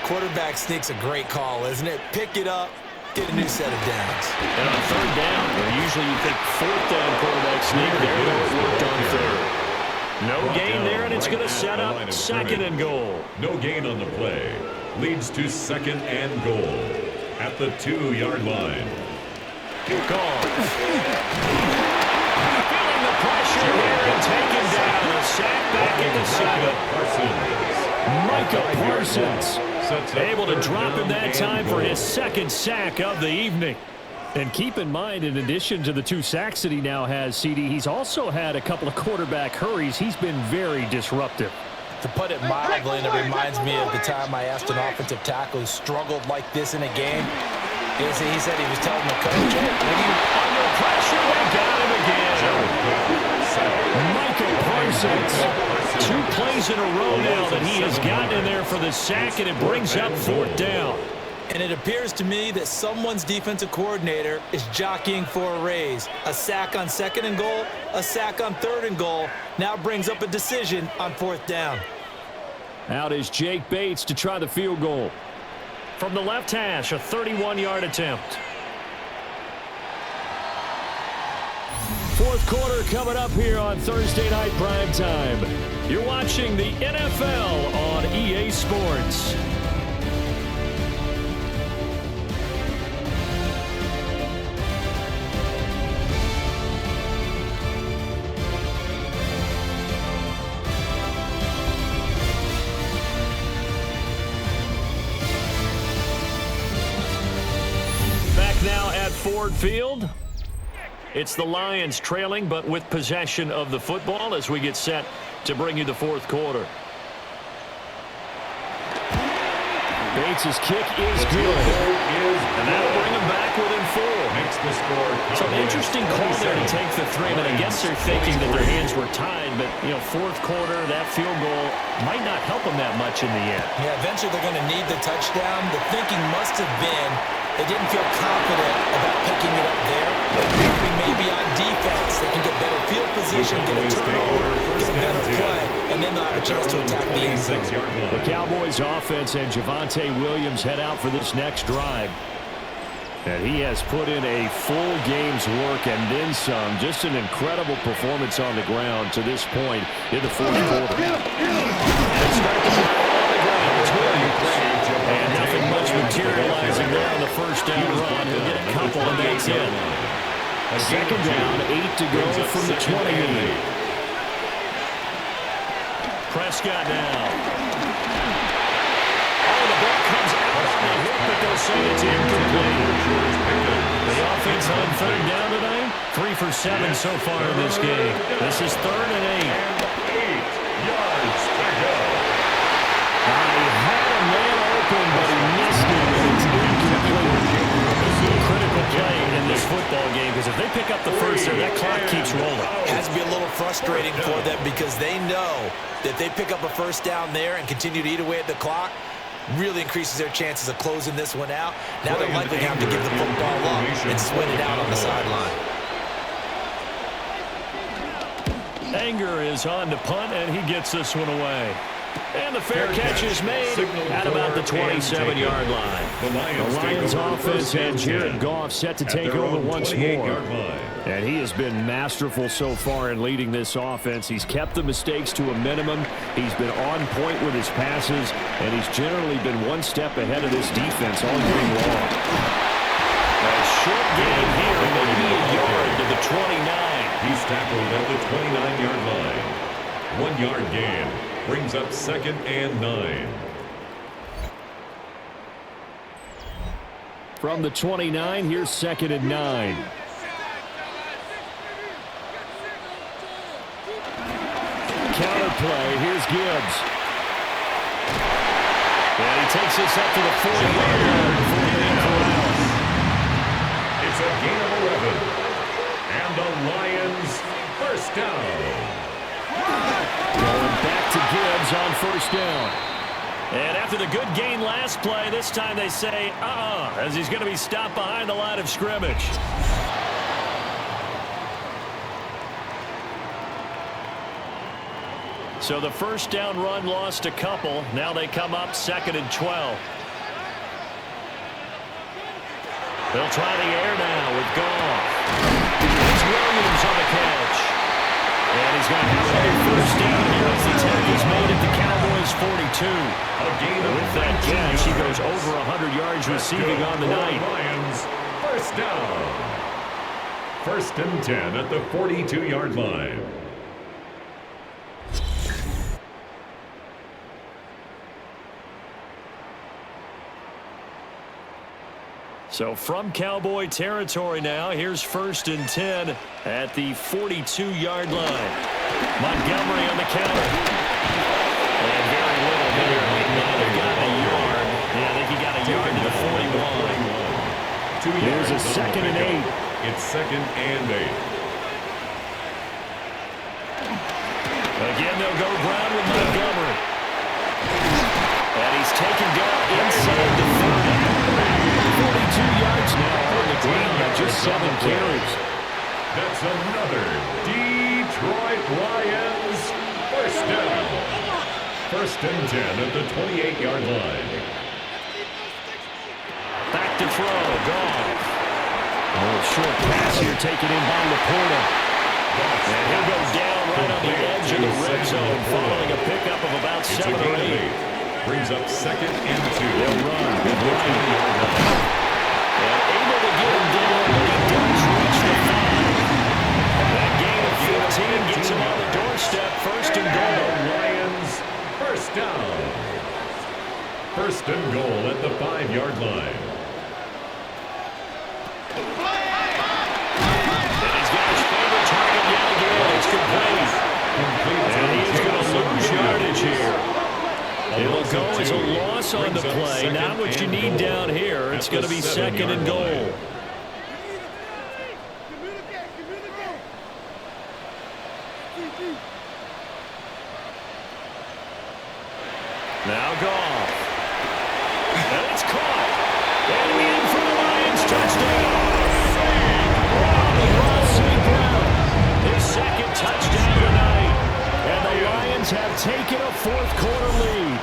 quarterback sneak's a great call, isn't it? Pick it up, get a new set of downs. And on 3rd down, usually you think 4th down quarterback sneak. There it worked on 3rd. No gain there, and it's going to set up 2nd and goal. No gain on the play. Leads to 2nd and goal at the 2-yard line. Goff. Feeling the pressure here and taken down. A sack back into 7. Micah Parsons able to drop him that time for his 2nd sack of the evening. And keep in mind, in addition to the 2 sacks that he now has, CD, he's also had a couple of quarterback hurries. He's been very disruptive. To put it mildly, and it reminds me of the time I asked an offensive tackle who struggled like this in a game. He said he was telling the coach, hey, under pressure, they got him again. Micah Parsons. 2 plays in a row now that he has gotten in there for the sack, and it brings up 4th down. And it appears to me that someone's defensive coordinator is jockeying for a raise. A sack on 2nd and goal, a sack on 3rd and goal, now brings up a decision on 4th down. Out is Jake Bates to try the field goal. From the left hash, a 31-yard attempt. 4th quarter coming up here on Thursday Night Primetime. You're watching the NFL on EA Sports. Now at Ford Field, it's the Lions trailing, but with possession of the football as we get set to bring you the 4th quarter. Bates' kick is good, and that'll bring him back within 4. So an interesting call there to take the 3, but I guess they're thinking that their hands were tied, but, 4th quarter, that field goal might not help them that much in the end. Yeah, eventually they're going to need the touchdown. The thinking must have been they didn't feel confident about picking it up there. Maybe on defense, they can get better field position, get a turnover, get a better play, and then they'll have a chance to attack the end zone. The Cowboys offense and Javonte Williams head out for this next drive. And he has put in a full game's work and then some. Just an incredible performance on the ground to this point in the 4th quarter. They start the drive on the ground. It's Williams. And nothing much materializing there on the 1st down run. He'll get a couple, and that's it. 2nd down, 8 to go from the 28. Prescott now. Oh, the ball comes out on the hook, but they'll say it's incomplete. The the offense on third down tonight? 3 for 7 so far in this game. This is 3rd and 8. And 8 yards to go. He had a man open, but he missed it, and it's incomplete. This is a critical play in this football game, because if they pick up the first there, that clock keeps rolling. It has to be a little frustrating for them because they know that they pick up a first down there and continue to eat away at the clock, really increases their chances of closing this one out. Now they're likely to have to give the football up and sweat it out on the sideline. Anger is on to punt, and he gets this one away. And the fair catch is made at about the 27-yard line. The Lions offense and Jared Goff set to take over once more. And he has been masterful so far in leading this offense. He's kept the mistakes to a minimum. He's been on point with his passes, and he's generally been one step ahead of this defense all game long. A short gain here, maybe a yard to the 29. He's tackled at the 29-yard line. 1 yard gain. Brings up 2nd and 9. From the 29, here's 2nd and 9. Counter play, here's Gibbs. And he takes this up to the 40-yard line before being corralled. It's a gain of 11. And the Lions first down. Going back to Gibbs on first down. And after the good gain last play, this time they say, as he's going to be stopped behind the line of scrimmage. So the first down run lost a couple. Now they come up 2nd and 12. They'll try the air now with Goff. It's Williams on the catch. And he's going to have a first down here as the tackle's made at the Cowboys 42. With that catch, he goes over 100 yards receiving on the night. Lions, first down. 1st and 10 at the 42-yard line. So from Cowboy territory now, here's 1st and 10 at the 42-yard line. Montgomery on the counter. And very little there. He got a yard. Yeah, I think he got a yard to the 41. Here's a 2nd and 8. It's 2nd and 8. Again, they'll go ground with Montgomery. And he's taken down inside the 30. 42 yards now on the ground at just 7 carries. That's another Detroit Lions first down. 1st and 10 at the 28-yard line. Back to throw, Goff. A short pass here taken in by Laporta. And he'll go down right on the edge of the red zone following a pickup of about 7 or 8. Brings up 2nd and 2. They'll run. Good line. And able to get him down, but he does reach the 5. That gain of 15 gets him on the doorstep. 1st and goal. Lions first down. 1st and goal at the 5-yard line. And he's got his favorite target yet again. It's complete. And he's going to lose yardage here. It'll go as a loss on the play. Not what you need down here. It's going to be 2nd and goal. Now Goff. And it's caught. And in for the Lions touchdown. Ross St. Brown. His 2nd touchdown of the night. And the Lions have taken a 4th quarter lead.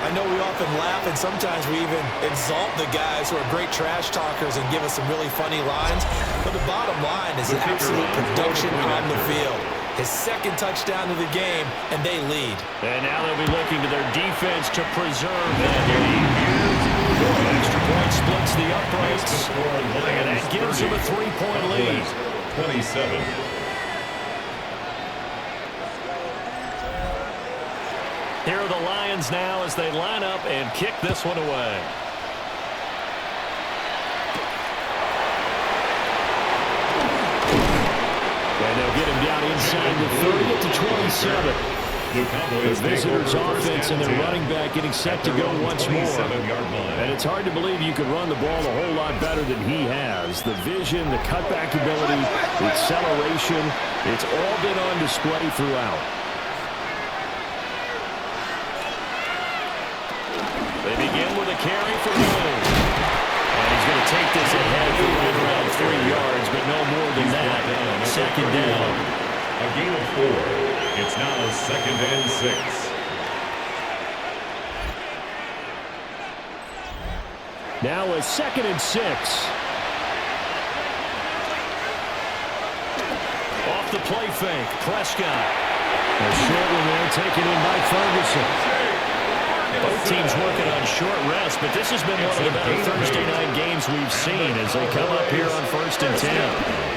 I know we often laugh and sometimes we even exalt the guys who are great trash talkers and give us some really funny lines. But the bottom line is an absolute production on the field. His 2nd touchdown of the game, and they lead. And now they'll be looking to their defense to preserve that lead. Extra point splits the uprights. And that gives them a 3-point lead. 27. Here are the Lions now as they line up and kick this one away. down inside the 30 at the 27. The visitors' offense and their running back getting set to go once more. And it's hard to believe you could run the ball a whole lot better than he has. The vision, the cutback ability, the acceleration, it's all been on display throughout. They begin with a carry for Moon. And he's going to take this ahead for right around 3 yards, but no more than that. Second down. A gain of 4. It's now 2nd and 6. Now a 2nd and 6. Off the play fake, Prescott. A short one there taken in by Ferguson. Both teams working on short rest, but this has been one of the better Thursday night games we've seen as they come up here on 1st and 10.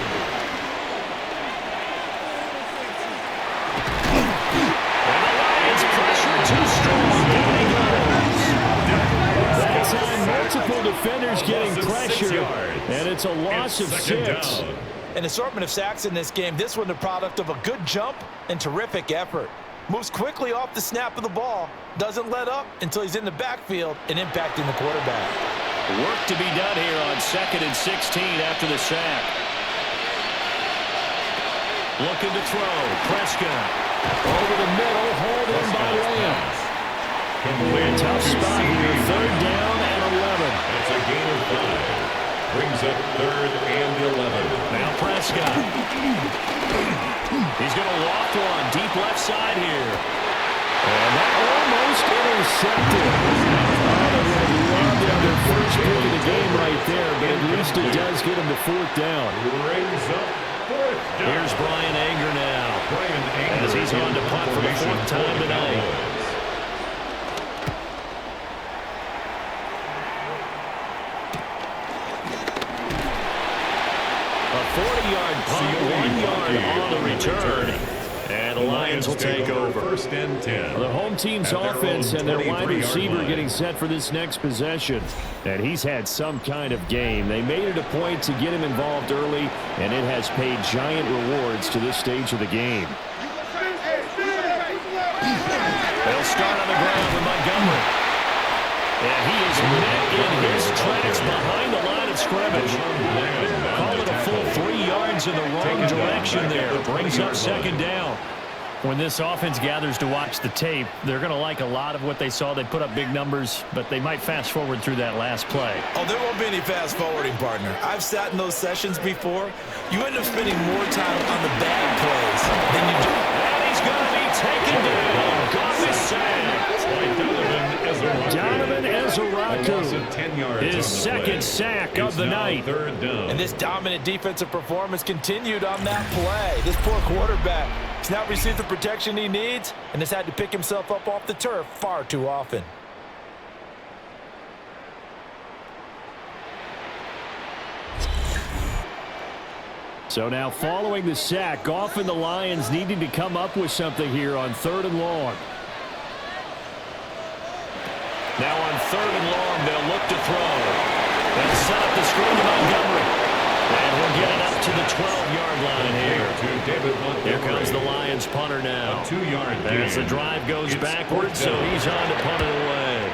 Multiple defenders getting pressure, and it's a loss of 6. An assortment of sacks in this game. This one the product of a good jump and terrific effort. Moves quickly off the snap of the ball. Doesn't let up until he's in the backfield and impacting the quarterback. Work to be done here on 2nd and 16 after the sack. Looking to throw. Prescott. Over the middle. Hauled in by Lamb. Tough spot here. 3rd down and 11. That's a gain of 5. Brings up 3rd and 11. Now Prescott. He's going to loft one deep left side here. And that almost intercepted. Their first pick of the game right there, but at least it does get him to 4th down. Brings up 4th down. Here's Brian Anger now. As he's on to punt for the 4th time tonight. A 40-yard punt, 1 yard on the return. And the Lions will take over. 1st and 10. The home team's offense and their wide receiver getting set for this next possession. And he's had some kind of game. They made it a point to get him involved early, and it has paid giant rewards to this stage of the game. They'll start on the ground with Montgomery. And he is met in his tracks behind the line of scrimmage. Call it a full 3 yards in the wrong direction there. Brings up 2nd down. When this offense gathers to watch the tape, they're going to like a lot of what they saw. They put up big numbers, but they might fast forward through that last play. Oh, there won't be any fast forwarding, partner. I've sat in those sessions before. You end up spending more time on the bad plays than you do. And he's going to be taken down. Got the sack. Donovan Ezeraku, his 2nd sack of the night. 3rd down. And this dominant defensive performance continued on that play. This poor quarterback has not received the protection he needs and has had to pick himself up off the turf far too often. So now following the sack, Goff and the Lions needing to come up with something here on 3rd and long. Now on 3rd and long, they'll look to throw. They'll set up the screen to Montgomery. And we'll get it up to the 12-yard line here. Here comes the Lions punter now. 2-yard as the drive goes backwards, so he's on to punt it away.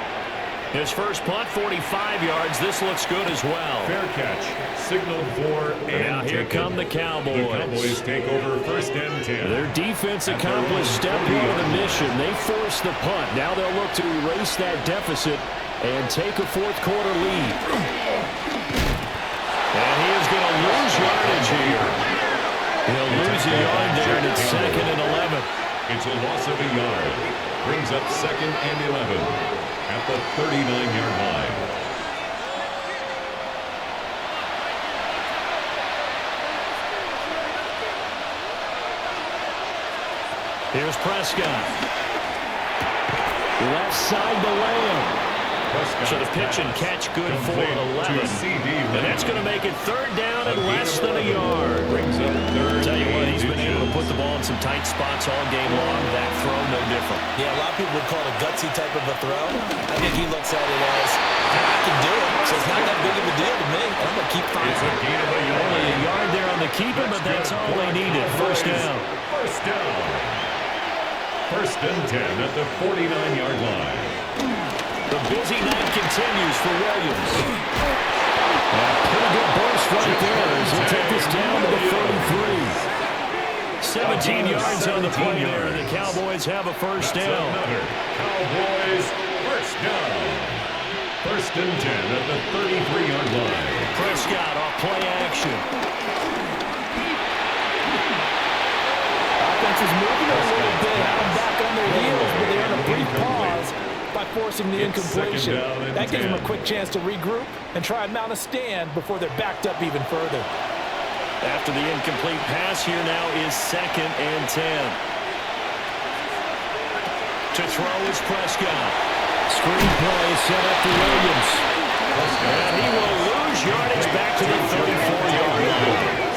His first punt, 45 yards. This looks good as well. Fair catch. Signaled for and now here come the Cowboys. The Cowboys take over 1st and 10. Their defense accomplished step 1 of the mission. They forced the punt. Now they'll look to erase that deficit and take a 4th quarter lead. And he is going to lose yardage here. He'll lose a yard there, and it's 2nd and 11. It's a loss of a yard. Brings up 2nd and 11. At the 39-yard line. Here's Prescott. Left side to Lamb. So the pitch and catch good for 11. And that's going to make it third down and less than a yard. Tell you what, he's been able to put the ball in some tight spots all game long. That throw, no different. Yeah, a lot of people would call it a gutsy type of a throw. I think he looks at it as, I can do it, so it's not that big of a deal to me. I'm going to keep firing. Only a yard there on the keeper, but that's all they needed. First down. First and 10 at the 49-yard line. The busy night continues for Williams. Pretty good burst right there as he'll take this down to the 33. 17 yards on the play there, and the Cowboys have a first down. Cowboys first down. First and 10 at the 33-yard line. Prescott off play action. Offense is moving a little bit, having back on their heels, but they're in a brief pause by forcing the incompletion. That gives them a quick chance to regroup and try and mount a stand before they're backed up even further. After the incomplete pass, here now is second and 10. To throw is Prescott. Screen play set up for Williams. And he will lose yardage back to the 34-yard line.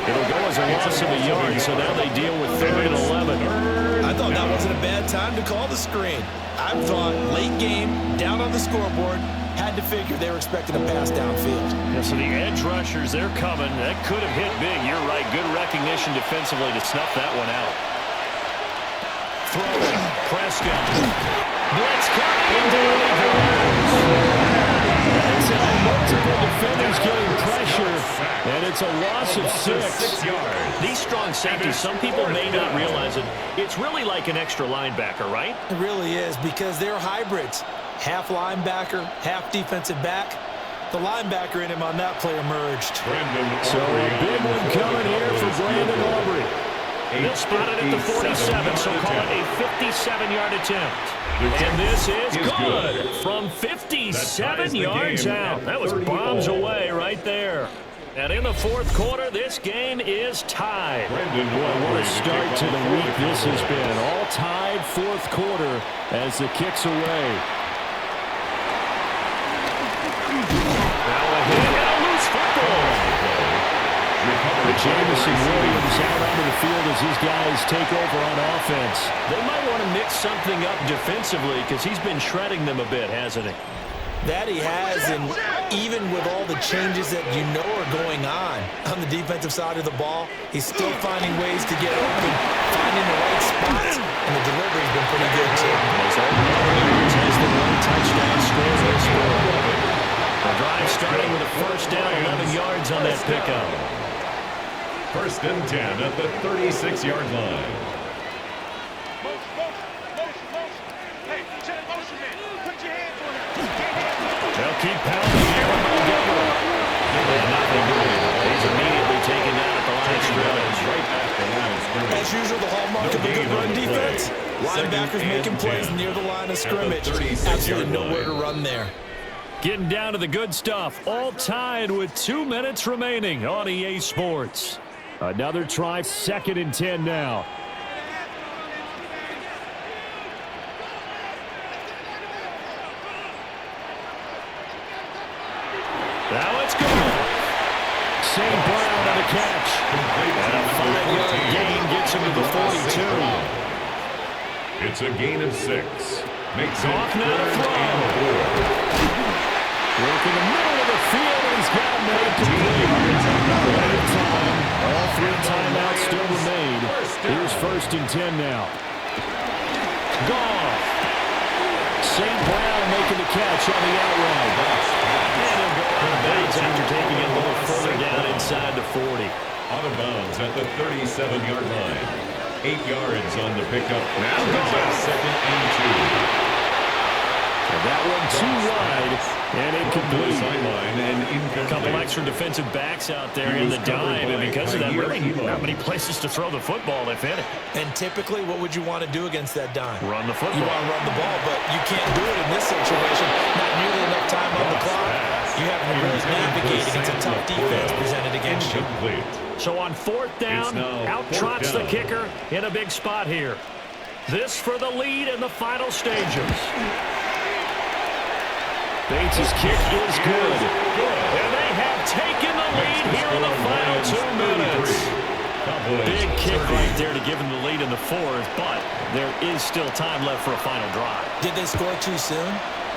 It'll go as a loss of a yard, so now they deal with third and 11. I thought that wasn't a bad time to call the screen. I thought late game, down on the scoreboard, had to figure they were expecting a pass downfield. Yeah, so the edge rushers, they're coming. That could have hit big. You're right. Good recognition defensively to snuff that one out. Throwing. Prescott. Blitz cut into the That's how multiple defenders getting pressure, and it's a loss of 6. These strong safeties, some people may not realize it. It's really like an extra linebacker, right? It really is, because they're hybrids. Half linebacker, half defensive back. The linebacker in him on that play emerged. So a big one coming here for Brandon Aubrey. They'll spot it at the 47, so call it a 57-yard attempt. And this is good from 57 yards out. That was bombs away right there. And in the fourth quarter, this game is tied. Boy, what a start to the week this has been. All tied fourth quarter as the kick's away. Now a hit and a loose football. Jamison Williams out onto the field as his guys take over on offense. They might want to mix something up defensively because he's been shredding them a bit, hasn't he? That he has, and even with all the changes that you know are going on the defensive side of the ball, he's still finding ways to get open, finding the right spots, and the delivery's been pretty good too. As Williams has the one touchdown score this quarter. The drive starting with a first down, 11 yards on that pickup. First and 10 at the 36-yard line. They'll keep pounding here on Montgomery. Nothing doing. He's immediately taken down at the line of scrimmage. Right at the line of scrimmage. As usual, the hallmark of a good run defense. Linebackers making plays near the line of scrimmage. Absolutely nowhere to run there. Getting down to the good stuff. All tied with 2 minutes remaining on EA Sports. Another try, second and 10 now. Now it's good. St. Brown on the catch. And a 5-yard gain gets him to the 42. It's a gain of 6. Makes Off it now to throw. Work in the middle of the field, and he's got him made complete. All 3 timeouts still remain. Here's first and 10 now. Goff. St. Brown making the catch on the outright. And he'll go out of bounds after taking it a little further down inside the 40. Out of bounds at the 37-yard line. 8 yards on the pickup. Now it's second and 2. That one too wide, and incomplete. A couple extra defensive backs out there in the dime, and because of that, really not many places to throw the football, if any. And typically, what would you want to do against that dime? Run the football. You want to run the ball, but you can't do it in this situation. Not nearly enough time on the clock. You have to really navigate against a tough defense presented against you. So on fourth down, out trots the kicker in a big spot here. This for the lead in the final stages. Bates' kick is good. And they have taken the lead here in the final 2 minutes. Big kick right there to give them the lead in the fourth, but there is still time left for a final drive. Did they score too soon?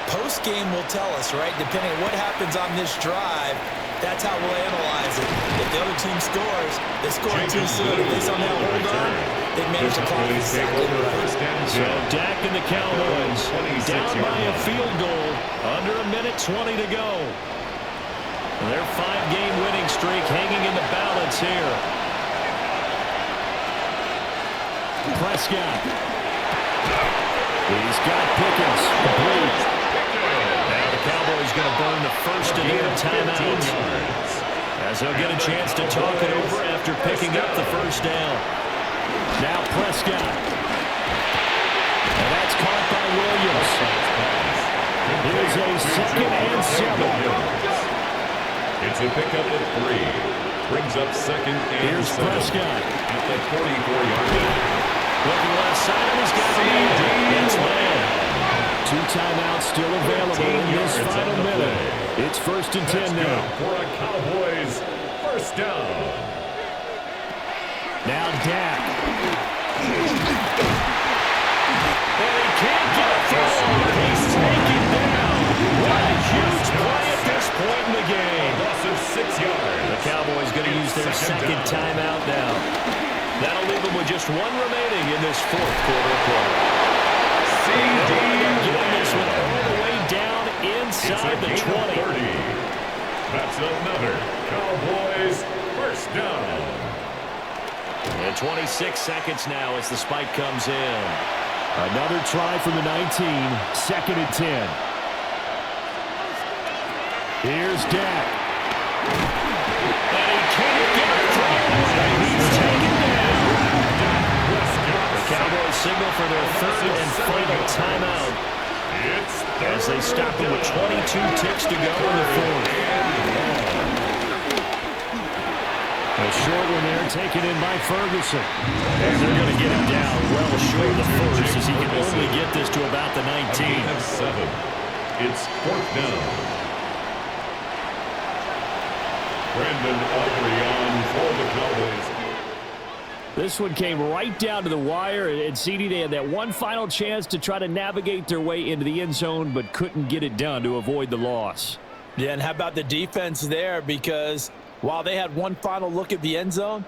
Post-game will tell us, right? Depending on what happens on this drive, that's how we'll analyze it. If the other team scores, they scored too soon. If they somehow hold on, they managed to call it exactly right. So Dak and the Cowboys down by a field goal, under a minute 20 to go. Their 5-game winning streak hanging in the balance here. Prescott. He's got Pickens. Complete. Now the Cowboys going to burn the first of their timeouts, as they'll get a chance to talk it over after picking up the first down. Now Prescott. And that's caught by Williams. Here's a 2nd and 7. It's a pickup of 3. Brings up 2nd and 7. Here's Prescott. At the 44-yard line. Looking left side, he's got a man. It's Lamb. 2 timeouts still available in this final minute. It's 1st and 10 now. For a Cowboys first down. Now Dak. And he can't get a throw. He's taken down. What a huge play at this point in the game. Loss of 6 yards. The Cowboys going to use their second timeout now. That'll leave them with just 1 remaining in this 4th quarter of play. Getting this one all the way down inside the 20. 30. That's another Cowboys first down. And 26 seconds now as the spike comes in. Another try from the 19, 2nd and 10. Here's Dak. And he can't get a throw. He's taken down. The Cowboys signal for their 3rd and final timeout, as they stop him with 22 ticks to go in the 4th. A short one there taken in by Ferguson. And they're going to get him down well short of the first, as he can only get this to about the 19. It's 4th down. Brandon Aubrey on for the Cowboys. This one came right down to the wire, and CD, they had that one final chance to try to navigate their way into the end zone, but couldn't get it done to avoid the loss. Yeah, and how about the defense there? Because while they had one final look at the end zone,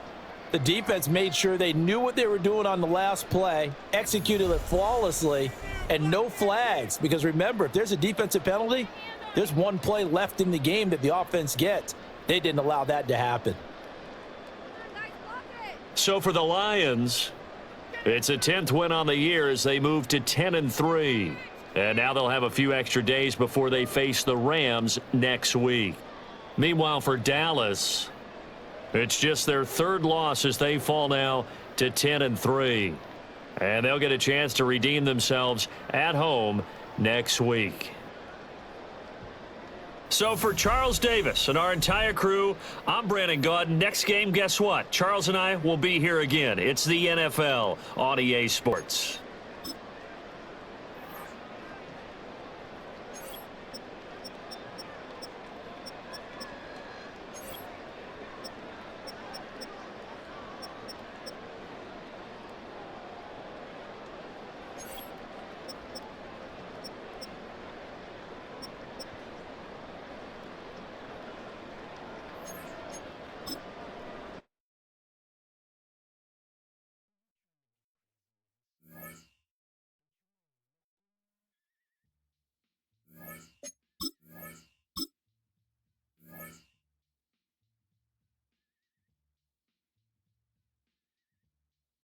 the defense made sure they knew what they were doing on the last play, executed it flawlessly, and no flags. Because remember, if there's a defensive penalty, there's 1 play left in the game that the offense gets. They didn't allow that to happen. So for the Lions, it's a 10th win on the year as they move to 10-3. And now they'll have a few extra days before they face the Rams next week. Meanwhile, for Dallas, it's just their 3rd loss as they fall now to 10-3. And they'll get a chance to redeem themselves at home next week. So for Charles Davis and our entire crew, I'm Brandon Gaudin. Next game, guess what? Charles and I will be here again. It's the NFL on EA Sports.